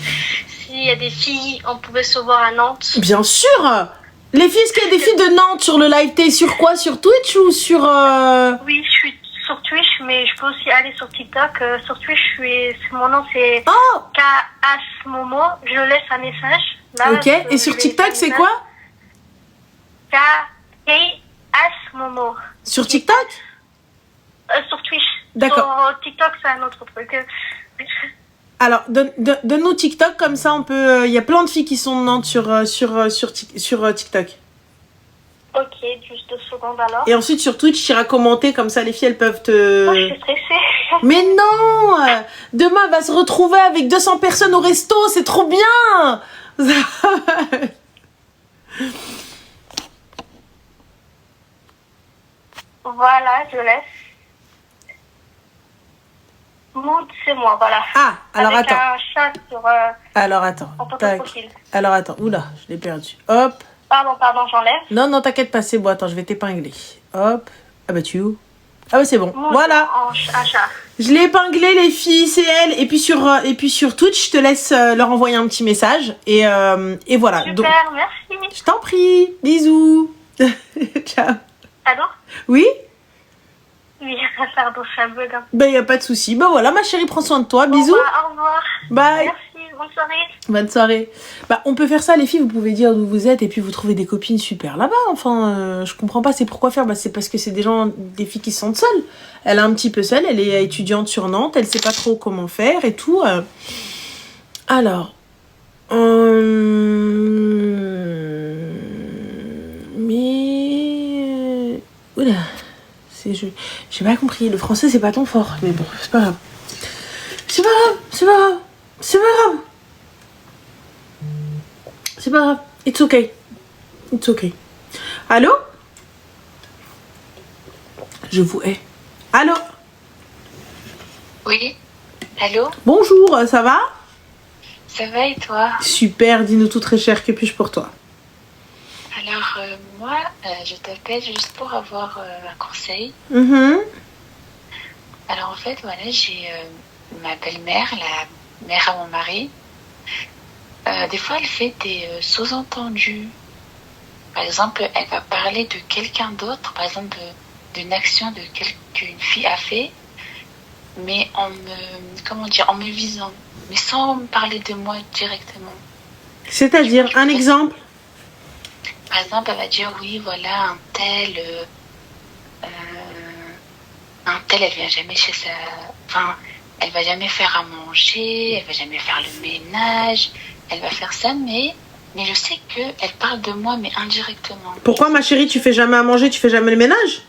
s'il y a des filles, on pouvait se voir à Nantes. Bien sûr. Les filles, est-ce qu'il y a des filles de Nantes sur le live? T'es sur quoi? Sur Twitch ou sur... Oui, je suis sur Twitch, mais je peux aussi aller sur TikTok. Sur Twitch, mon nom c'est Oh. K-As-Momo. Je laisse un message. Là, Ok. Et sur TikTok, c'est quoi? K-As-Momo. Sur TikTok? Sur Twitch. D'accord. Sur TikTok, c'est un autre truc. Alors, donne-nous TikTok, comme ça on peut... Il y a plein de filles qui sont de Nantes sur TikTok. Ok, juste 2 secondes alors. Et ensuite sur Twitch, tu iras commenter, comme ça les filles, elles peuvent te... Oh, je suis stressée. Mais non, demain, elle va se retrouver avec 200 personnes au resto, c'est trop bien. Voilà, je laisse. Maud, c'est moi, voilà. Ah, alors avec attends. un chat sur, Alors attends. en photo de Tac. profil. Alors attends. Oula, je l'ai perdu. Hop. Pardon, j'enlève. Non, non, t'inquiète pas, c'est bon. Attends, je vais t'épingler. Hop. Ah bah tu es où? Ah bah c'est bon. Maud, Voilà. un chat. Je l'ai épinglé, les filles, c'est elle. Et puis sur Twitch, je te laisse leur envoyer un petit message. Et voilà. Super, Donc, merci. je t'en prie. Bisous. Ciao. Allô? Oui? Oui, pardon, je suis un bug. Ben, y a pas de souci. Ben voilà, ma chérie, prends soin de toi. Bisous. Au revoir. Bye. Merci, bonne soirée. Bonne soirée. Bah, on peut faire ça, les filles. Vous pouvez dire d'où vous êtes et puis vous trouvez des copines super là-bas. Enfin, je comprends pas. C'est pourquoi faire. Bah, c'est parce que c'est des filles qui se sentent seules. Elle est un petit peu seule. Elle est étudiante sur Nantes. Elle sait pas trop comment faire et tout. Alors. Mais. Oula. J'ai pas compris. Le français, c'est pas ton fort. Mais bon, c'est pas grave. C'est pas grave. C'est pas grave. C'est pas grave. C'est pas grave. It's okay. It's okay. Allô? Je vous hais. Allô? Oui. Allô? Bonjour, ça va? Ça va et toi? Super, dis-nous tout très cher. Que puis-je pour toi? Alors, moi, je t'appelle juste pour avoir un conseil. Alors, en fait, voilà, j'ai ma belle-mère, la mère à mon mari. Des fois, elle fait des sous-entendus. Par exemple, elle va parler de quelqu'un d'autre, par exemple d'une action qu'une fille a fait, mais en me visant, mais sans me parler de moi directement. C'est-à-dire, un exemple? Par exemple, elle va dire oui, voilà, un tel, elle vient jamais chez sa... Enfin, elle va jamais faire à manger, elle va jamais faire le ménage, elle va faire ça, mais je sais qu'elle parle de moi, mais indirectement. Pourquoi, ma chérie, tu fais jamais à manger, tu fais jamais le ménage?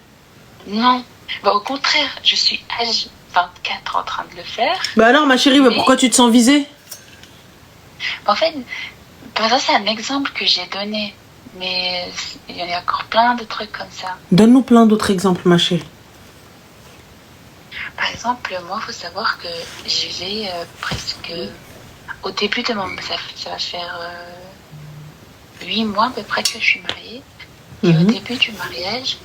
Non. Bah, au contraire, je suis âge 24 en train de le faire. Bah alors, ma chérie, mais pourquoi tu te sens visée? En fait, par exemple, c'est un exemple que j'ai donné. Mais il y en a encore plein de trucs comme ça. Donne-nous plein d'autres exemples, ma chérie. Par exemple, moi, il faut savoir que j'y vais presque... Au début de ça va faire 8 mois à peu près que je suis mariée. Et au début du mariage,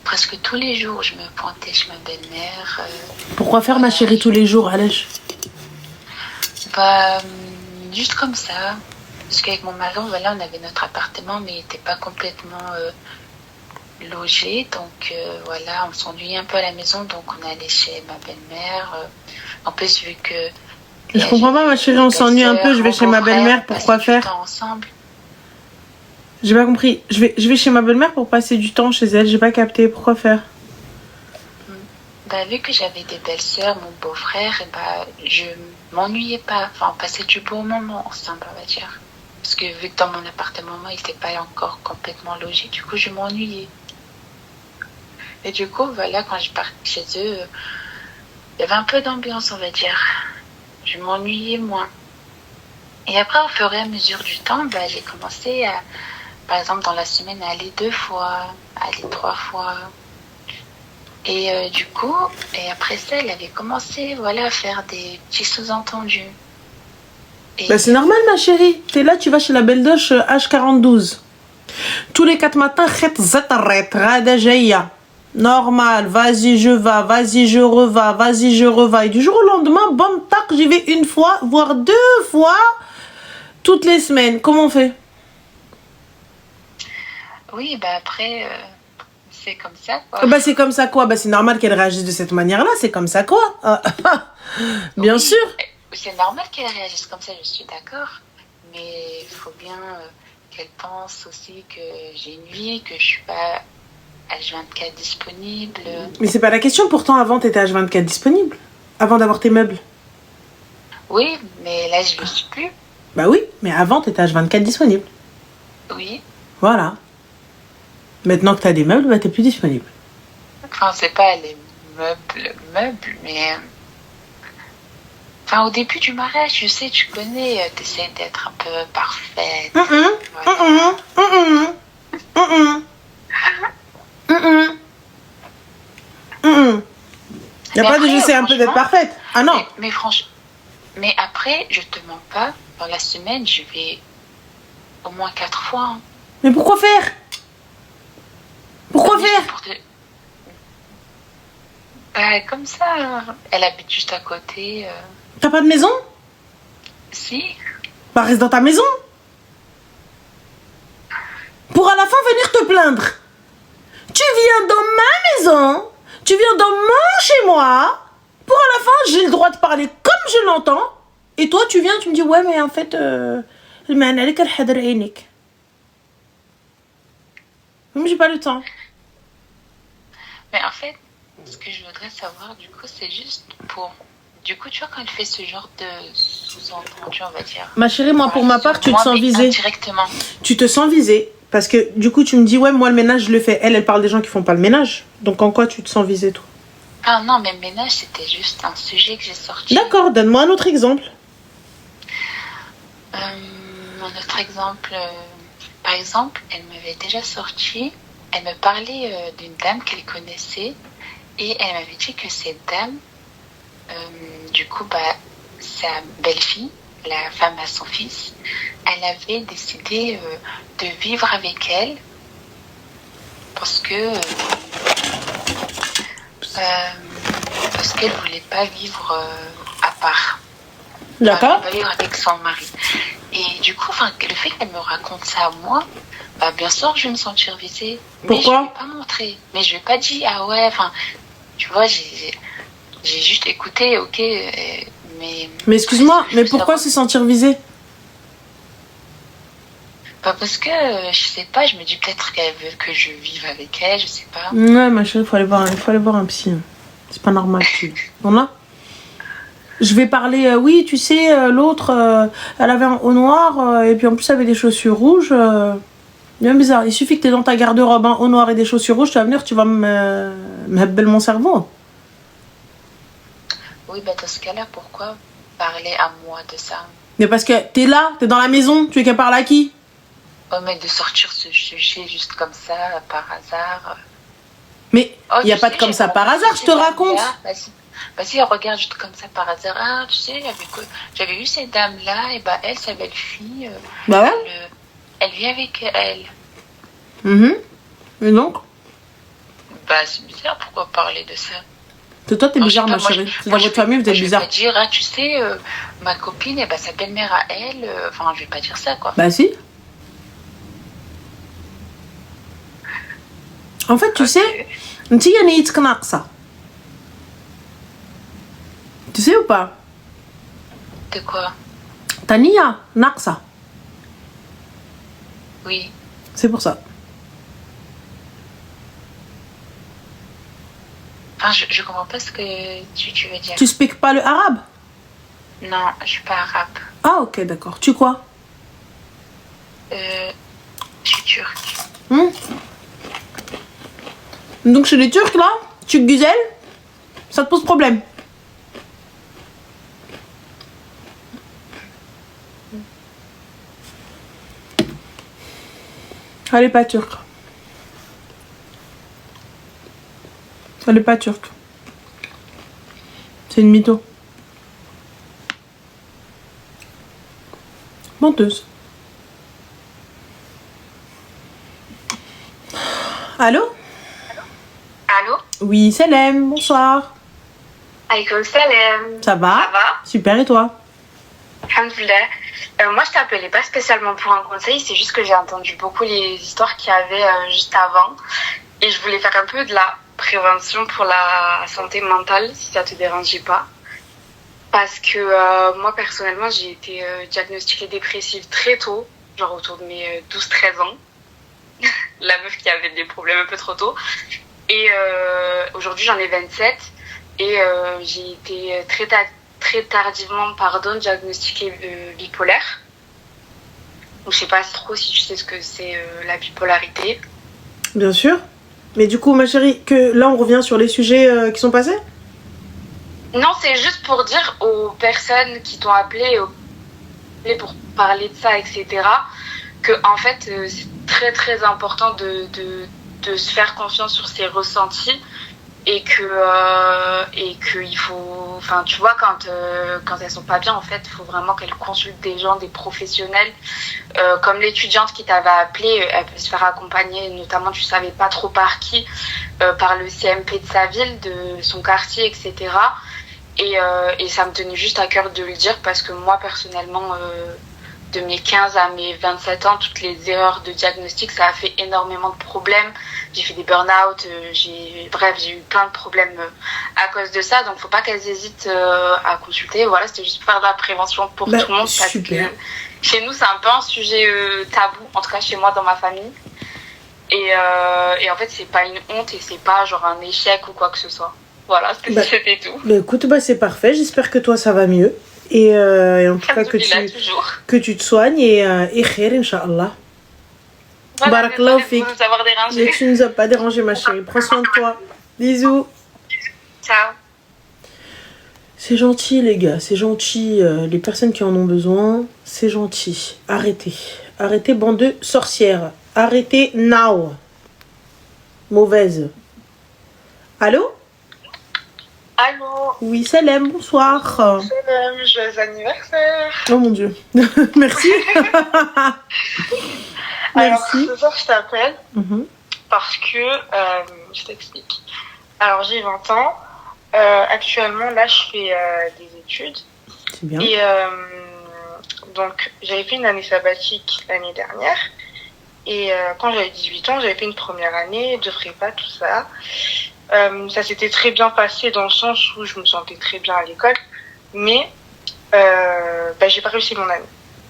presque tous les jours, je me pointais chez ma belle-mère. Pourquoi faire, ma chérie, tous les jours, allège? Bah, juste comme ça. Parce qu'avec mon mari, voilà, on avait notre appartement, mais il n'était pas complètement logé. Donc, voilà, on s'ennuyait un peu à la maison. Donc, on allait chez ma belle-mère. En plus, vu que... Je comprends pas, ma chérie, on s'ennuie un peu. Je vais chez ma belle-mère, pourquoi faire? Ensemble. J'ai pas compris. Je vais chez ma belle-mère pour passer du temps chez elle. J'ai pas capté. Pourquoi faire? Bah, vu que j'avais des belles-sœurs, mon beau-frère, et bah, je m'ennuyais pas. Enfin, on passait du bon moment ensemble, on va dire. Parce que vu que dans mon appartement, il n'était pas encore complètement logé, du coup, je m'ennuyais. Et du coup, voilà, quand je partais chez eux, il y avait un peu d'ambiance, on va dire. Je m'ennuyais moins. Et après, au fur et à mesure du temps, bah, j'ai commencé à, par exemple, dans la semaine, à aller 2 fois, à aller 3 fois. Et du coup, et après ça, elle avait commencé, voilà, à faire des petits sous-entendus. Et... Bah, c'est normal, ma chérie. T'es là, tu vas chez la belle doche H42. Tous les 4 matins, normal, vas-y, je vais, vas-y, je revas, vas-y, je revas. Et du jour au lendemain, bam, tac, j'y vais 1 fois, voire 2 fois, toutes les semaines. Comment on fait? Oui, bah après, c'est comme ça, quoi. Bah, c'est comme ça, quoi? Bah, c'est normal qu'elle réagisse de cette manière-là, c'est comme ça, quoi? Bien sûr. C'est normal qu'elle réagisse comme ça, je suis d'accord. Mais il faut bien qu'elle pense aussi que j'ai une vie, que je suis pas H24 disponible. Mais c'est pas la question, pourtant avant t'étais H24 disponible. Avant d'avoir tes meubles. Oui, mais là je le suis plus. Bah oui, mais avant t'étais H24 disponible. Oui. Voilà. Maintenant que t'as des meubles, bah t'es plus disponible. Enfin, c'est pas les meubles, mais... Enfin, au début du mariage, je sais, tu connais, t'essaies d'être un peu parfaite. Il n'y a pas de j'essaie un peu d'être parfaite. Ah non. Mais franchement, mais après, je te mens pas, dans la semaine, je vais au moins 4 fois. Hein. Mais pourquoi faire? Pourquoi Mais faire? c'est pour Bah, comme ça, elle habite juste à côté. T'as pas de maison? Si. Bah reste dans ta maison. Pour à la fin venir te plaindre. Tu viens dans ma maison, tu viens dans mon chez moi. Pour à la fin, j'ai le droit de parler comme je l'entends. Et toi, tu viens, tu me dis, ouais, mais en fait, même j'ai pas le temps. Mais en fait, ce que je voudrais savoir, du coup, c'est juste pour... Du coup, tu vois, quand elle fait ce genre de sous-entendu, on va dire... Ma chérie, moi, pour ma part, tu te sens visée. Directement. Tu te sens visée. Parce que, du coup, tu me dis, ouais, moi, le ménage, je le fais. Elle parle des gens qui font pas le ménage. Donc, en quoi tu te sens visée, toi? Ah non, mais ménage, c'était juste un sujet que j'ai sorti. D'accord, donne-moi un autre exemple. Un autre exemple... Par exemple, elle m'avait déjà sorti... Elle me parlait d'une dame qu'elle connaissait. Et elle m'avait dit que cette dame... du coup, sa belle-fille, la femme à son fils, elle avait décidé de vivre avec elle parce que parce qu'elle voulait pas vivre à part. D'accord. Elle voulait pas vivre avec son mari. Et du coup, le fait qu'elle me raconte ça à moi, bien sûr, je vais me sentir visée. Pourquoi? Mais je vais pas montrer. Mais je vais pas dire ah ouais. Tu vois, j'ai juste écouté, ok, mais... Mais excuse-moi, mais pourquoi se sentir visée? Parce que, je sais pas, je me dis peut-être qu'elle veut que je vive avec elle, je sais pas. Ouais, ma chérie, il faut aller voir un psy. C'est pas normal. On a? Je vais parler, oui, tu sais, l'autre, elle avait un haut noir, et puis en plus, elle avait des chaussures rouges. Bien bizarre. Il suffit que t'aies dans ta garde-robe un haut noir et des chaussures rouges, tu vas venir, tu vas me belle mon cerveau. Oui, dans ce cas-là, pourquoi parler à moi de ça? Mais parce que t'es là, t'es dans la maison, tu veux qu'elle parle à qui? Oh, mais de sortir ce sujet juste comme ça, par hasard. Mais il n'y a pas de comme ça par hasard, je te raconte. Vas-y, regarde juste comme ça par hasard. Ah, tu sais, j'avais vu cette dame-là, et elle, sa belle-fille, bah ouais. elle vit avec elle. Et donc? C'est bizarre, pourquoi parler de ça? C'est toi, t'es bizarre, ma chérie. C'est dans votre famille, vous êtes bizarre. Je vais pas dire, tu sais, ma copine, sa belle-mère à elle, je vais pas dire ça, quoi. Bah si. En fait, tu sais, ça. Tu sais ou pas? De quoi? Tania, naqsa. Oui. C'est pour ça. Je comprends pas ce que tu veux dire. Tu speaks pas le arabe? Non, je suis pas arabe. Ah ok, d'accord. Tu quoi? Je suis turque. Donc chez les Turcs là, tu güzel, ça te pose problème? Elle est pas turque. Elle est pas turque. C'est une mytho. Menteuse. Allô? Allô? Oui, Salem, bonsoir. Aïkoum salam. Ça va? Ça va? Super, et toi? Alhamdoulilah. Moi, je t'appelais pas spécialement pour un conseil, c'est juste que j'ai entendu beaucoup les histoires qu'il y avait juste avant. Et je voulais faire un peu de la prévention pour la santé mentale, si ça te dérangeait pas. Parce que moi, personnellement, j'ai été diagnostiquée dépressive très tôt, genre autour de mes 12-13 ans. La meuf qui avait des problèmes un peu trop tôt. Et aujourd'hui, j'en ai 27. Et j'ai été très tardivement, diagnostiquée bipolaire. Donc, je sais pas trop si tu sais ce que c'est la bipolarité. Bien sûr. Mais du coup, ma chérie, que là, on revient sur les sujets qui sont passés? Non, c'est juste pour dire aux personnes qui t'ont appelé pour parler de ça, etc., que en fait, c'est très très important de se faire confiance sur ses ressentis et que il faut, enfin tu vois, quand elles sont pas bien, en fait il faut vraiment qu'elles consultent des gens, des professionnels, comme l'étudiante qui t'avait appelé, elle peut se faire accompagner, notamment tu savais pas trop par qui, par le CMP de sa ville, de son quartier, etc. Et ça me tenait juste à cœur de le dire parce que moi personnellement, de mes 15 à mes 27 ans, toutes les erreurs de diagnostic, ça a fait énormément de problèmes. J'ai fait des burn-out, j'ai eu plein de problèmes à cause de ça. Donc, faut pas qu'elles hésitent à consulter. Voilà, c'était juste pour faire de la prévention pour tout le monde. Super. Parce que chez nous, c'est un peu un sujet tabou, en tout cas chez moi, dans ma famille. Et en fait, c'est pas une honte et c'est pas genre un échec ou quoi que ce soit. Voilà, c'était tout. Écoute, c'est parfait. J'espère que toi, ça va mieux. Et en tout cas, que tu te soignes et khair, Inch'Allah. Voilà, désolée de vous avoir dérangé. Mais tu nous as pas dérangé, ma chérie. Prends soin de toi. Bisous. Ciao. C'est gentil, les gars. C'est gentil. Les personnes qui en ont besoin, c'est gentil. Arrêtez. Arrêtez, bande de sorcières. Arrêtez now. Mauvaise. Allô? Allô. Oui, Salem, bonsoir. Salam, joyeux anniversaire. Oh mon Dieu. Merci. Alors, ce soir, je t'appelle parce que, je t'explique. Alors, j'ai 20 ans. Actuellement, là, je fais des études. C'est bien. Et donc, j'avais fait une année sabbatique l'année dernière. Et quand j'avais 18 ans, j'avais fait une première année de prépa, tout ça. Ça s'était très bien passé dans le sens où je me sentais très bien à l'école. Mais j'ai pas réussi mon année.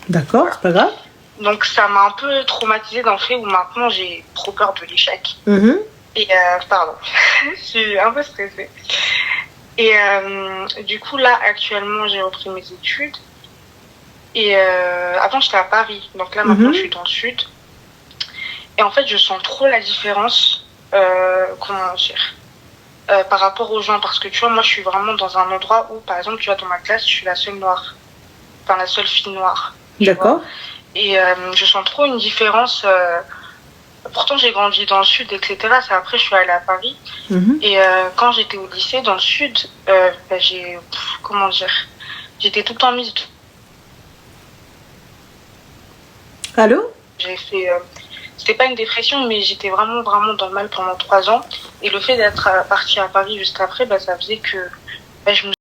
D'accord, c'est pas grave. Donc ça m'a un peu traumatisée dans le fait où maintenant j'ai trop peur de l'échec. Et pardon, je suis un peu stressée. Et du coup là actuellement j'ai repris mes études. Et avant j'étais à Paris, donc là maintenant je suis dans le sud. Et en fait je sens trop la différence, comment dire, par rapport aux gens. Parce que tu vois, moi je suis vraiment dans un endroit où par exemple tu vois dans ma classe je suis la seule noire. Enfin la seule fille noire. D'accord. Et je sens trop une différence. Pourtant, j'ai grandi dans le sud, etc. C'est après, je suis allée à Paris. Et quand j'étais au lycée, dans le sud, comment dire, j'étais tout le temps mise. Allô? J'ai fait. C'était pas une dépression, mais j'étais vraiment, vraiment dans le mal pendant 3 ans. Et le fait d'être partie à Paris juste après, ça faisait que je me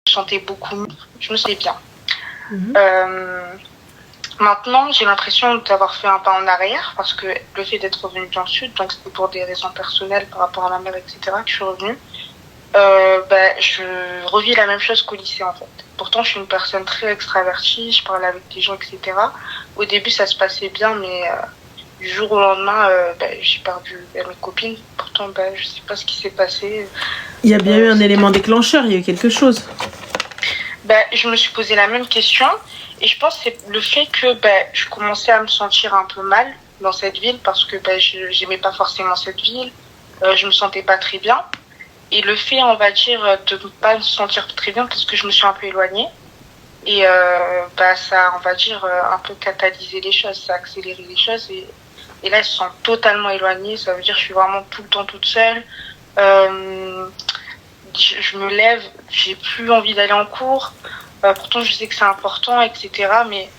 sentais beaucoup mieux. Je me sentais bien. Maintenant, j'ai l'impression d'avoir fait un pas en arrière parce que le fait d'être revenue dans le sud, donc c'était pour des raisons personnelles par rapport à ma mère, etc., que je suis revenue. Je revis la même chose qu'au lycée en fait. Pourtant, je suis une personne très extravertie, je parle avec des gens, etc. Au début, ça se passait bien, mais du jour au lendemain, j'ai perdu mes copines. Pourtant, je sais pas ce qui s'est passé. Il y a bien eu un élément déclencheur, il y a eu quelque chose. Je me suis posé la même question et je pense que c'est le fait que je commençais à me sentir un peu mal dans cette ville parce que j'aimais pas forcément cette ville, je me sentais pas très bien et le fait, on va dire, de ne pas me sentir très bien parce que je me suis un peu éloignée et ça, on va dire, un peu catalysé les choses, ça a accéléré les choses et là, je me sens totalement éloignée, ça veut dire que je suis vraiment tout le temps toute seule. Je me lève, j'ai plus envie d'aller en cours. Pourtant, je sais que c'est important, etc. Mais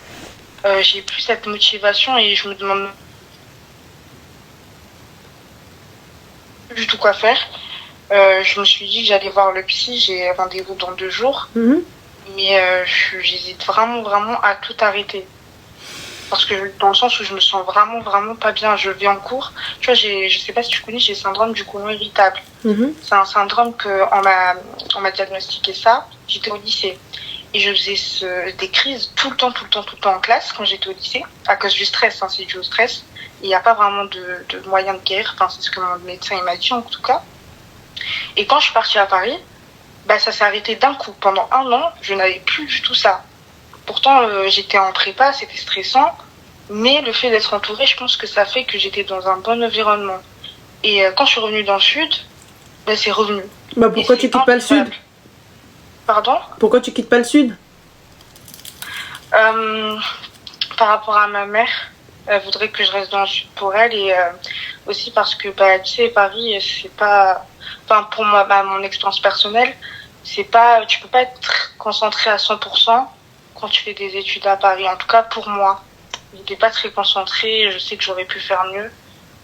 j'ai plus cette motivation et je me demande du tout quoi faire. Je me suis dit que j'allais voir le psy. J'ai rendez-vous dans 2 jours. Mais j'hésite vraiment, vraiment à tout arrêter. Parce que dans le sens où je me sens vraiment, vraiment pas bien. Je vais en cours. Tu vois, je sais pas si tu connais, j'ai le syndrome du côlon irritable. C'est un syndrome on m'a diagnostiqué ça. J'étais au lycée. Et je faisais des crises tout le temps en classe quand j'étais au lycée. À cause du stress, c'est dû au stress. Il n'y a pas vraiment de moyen de guérir. Enfin, c'est ce que mon médecin il m'a dit en tout cas. Et quand je suis partie à Paris, ça s'est arrêté d'un coup. Pendant 1 an, je n'avais plus du tout ça. Pourtant, j'étais en prépa, c'était stressant, mais le fait d'être entourée, je pense que ça fait que j'étais dans un bon environnement. Et quand je suis revenue dans le sud, c'est revenu. Pourquoi tu quittes pas le sud? Pardon? Pourquoi tu quittes pas le sud? Par rapport à ma mère, Elle voudrait que je reste dans le sud pour elle et aussi parce que bah tu sais Paris c'est pas enfin pour moi mon expérience personnelle c'est pas tu peux pas être concentré à 100% quand tu fais des études à Paris en tout cas pour moi j'étais pas très concentrée je sais que j'aurais pu faire mieux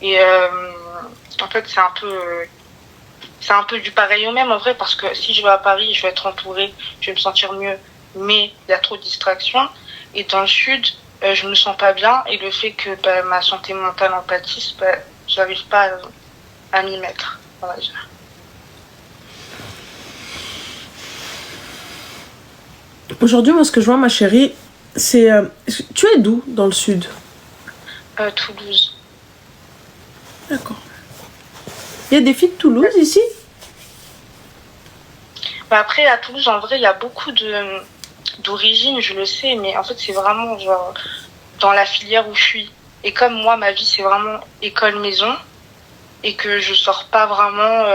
et en fait c'est un peu du pareil au même en vrai parce que si je vais à Paris je vais être entourée je vais me sentir mieux mais il y a trop de distractions et dans le sud je me sens pas bien et le fait que bah, ma santé mentale en pâtisse, bah, j'arrive pas à m'y mettre, on va dire. Aujourd'hui, moi, ce que je vois, ma chérie, c'est... tu es d'où dans le sud? Toulouse. D'accord. Il y a des filles de Toulouse ici? Bah, après, à Toulouse, en vrai, il y a beaucoup d'origine, je le sais, mais en fait, c'est vraiment genre dans la filière où je suis. Et comme moi, ma vie, c'est vraiment école-maison et que je sors pas vraiment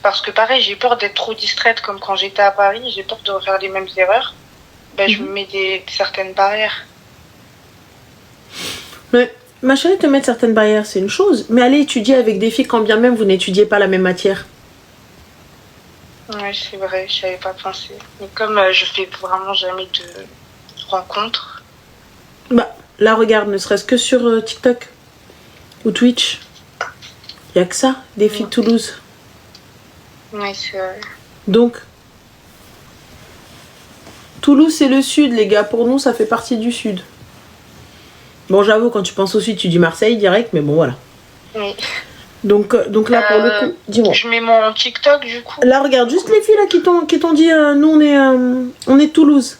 parce que pareil, j'ai peur d'être trop distraite comme quand j'étais à Paris, j'ai peur de refaire les mêmes erreurs. Ben, je me mets certaines barrières. Mais ma chérie, te mettre certaines barrières, c'est une chose, mais aller étudier avec des filles quand bien même vous n'étudiez pas la même matière. Oui, c'est vrai, je n'avais pas pensé. Mais comme je fais vraiment jamais de rencontres. Bah, là, regarde, ne serait-ce que sur TikTok ou Twitch. Il n'y a que ça, des filles de Toulouse. Oui, c'est vrai. Donc, Toulouse, c'est le sud, les gars. Pour nous, ça fait partie du sud. Bon, j'avoue, quand tu penses au sud, tu dis Marseille direct, mais bon, voilà. Oui. Donc là, pour le coup, dis-moi. Je mets mon TikTok, du coup. Là, regarde, juste les filles là qui t'ont dit, nous, on est Toulouse.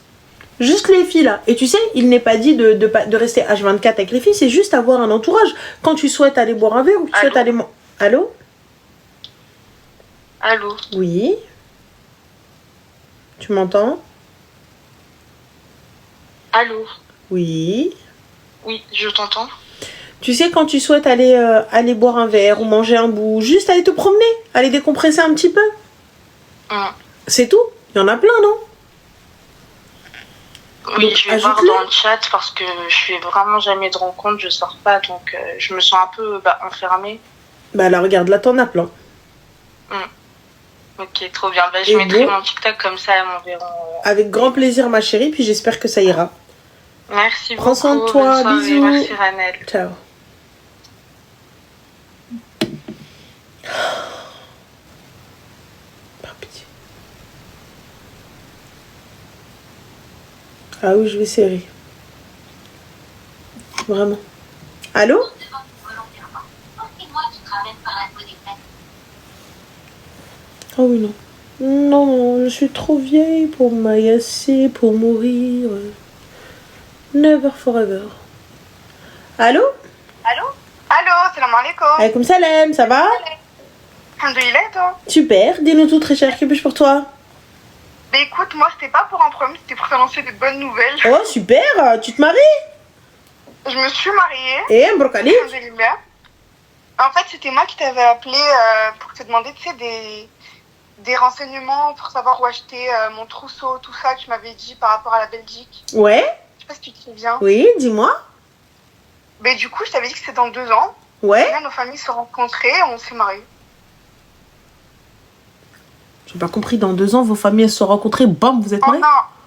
Juste les filles là. Et tu sais, il n'est pas dit de rester H24 avec les filles, c'est juste avoir un entourage. Quand tu souhaites aller boire un verre ou que tu souhaites aller... Allô? Allô? Oui. Tu m'entends? Allô? Oui. Oui, je t'entends. Tu sais, quand tu souhaites aller boire un verre ou manger un bout, juste aller te promener, aller décompresser un petit peu. C'est tout. Il y en a plein, non? Oui, donc, je vais voir dans le chat parce que je fais vraiment jamais de rencontres, je sors pas, donc je me sens un peu enfermée. Bah là, regarde, là, t'en as plein. Ok, trop bien. Bah, je mettrai mon TikTok comme ça, elles m'enverront. Avec grand plaisir, ma chérie, puis j'espère que ça ira. Merci beaucoup. Prends soin de toi, bisous. Merci Ranel. Ciao. Par pitié. Ah oui, je vais serrer. Vraiment. Allô? Ah oui, non. Non, je suis trop vieille pour m'agacer, pour mourir. Never forever. Allô? Allô, salam alaikum. Alaykoum salam, ça va? Alhamdoulilah, toi? Super, dis-nous tout très cher, que puis-je pour toi? Bah écoute, moi c'était pas pour un problème, c'était pour t'annoncer des bonnes nouvelles. Oh super, tu te maries? Je me suis mariée. Et Brokali? Alhamdoulilah. En fait, c'était moi qui t'avais appelé pour te demander, tu sais, des renseignements pour savoir où acheter mon trousseau, tout ça que tu m'avais dit par rapport à la Belgique. Ouais. Je sais pas si tu te souviens. Oui, dis-moi. Mais du coup, je t'avais dit que c'était dans 2 ans. Ouais. Et là, nos familles se rencontraient, on s'est mariés. J'ai pas compris, dans 2 ans, vos familles se sont rencontrées, bam, vous êtes mariés?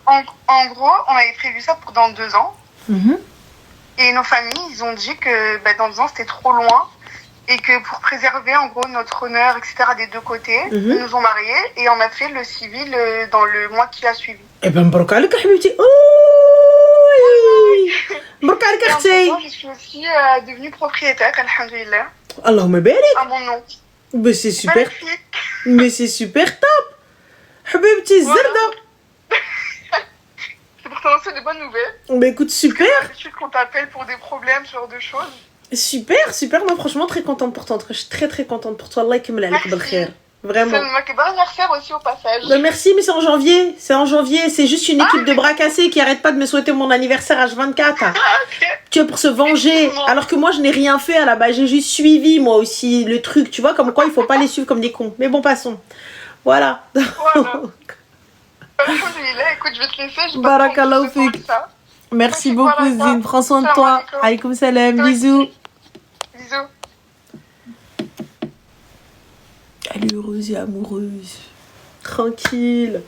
En gros, on avait prévu ça pour dans 2 ans. Et nos familles, ils ont dit que dans 2 ans, c'était trop loin. Et que pour préserver, en gros, notre honneur, etc., des deux côtés, ils nous ont mariés. Et on a fait le civil dans le mois qui a suivi. Eh ben, Brokali, Habibti. Oh oui. Brokali, Kartei. Je suis aussi devenue propriétaire, alhamdoulilah. Allahumma barik. À mon nom. Mais c'est super. Magnifique. Mais c'est super top. Habibti, Zerda. C'est pour t'annoncer de bonnes nouvelles. Bah écoute, super. C'est l'habitude qu'on t'appelle pour des problèmes, ce genre de choses. Super, super. Moi, franchement, très contente pour toi. Je suis très, très contente pour toi. Allah yakmil alik bil khair. Vraiment. C'est le bon anniversaire aussi au passage. Bah merci, mais c'est en janvier. C'est en janvier. C'est juste une équipe de bras cassés qui arrête pas de me souhaiter mon anniversaire H24. Tu vois, pour se venger. Alors que moi, je n'ai rien fait à la base. J'ai juste suivi, moi aussi, le truc. Tu vois, comme quoi il faut pas les suivre comme des cons. Mais bon, passons. Voilà. Alhamdoulilah, écoute, je vais te laisser. Barakallahu fik. Merci Ok, beaucoup, voilà, Zine. Prends soin de salam toi. alaikum. Alaykoum salam. Toi Bisous. aussi. Bisous. Elle est heureuse et amoureuse. Tranquille.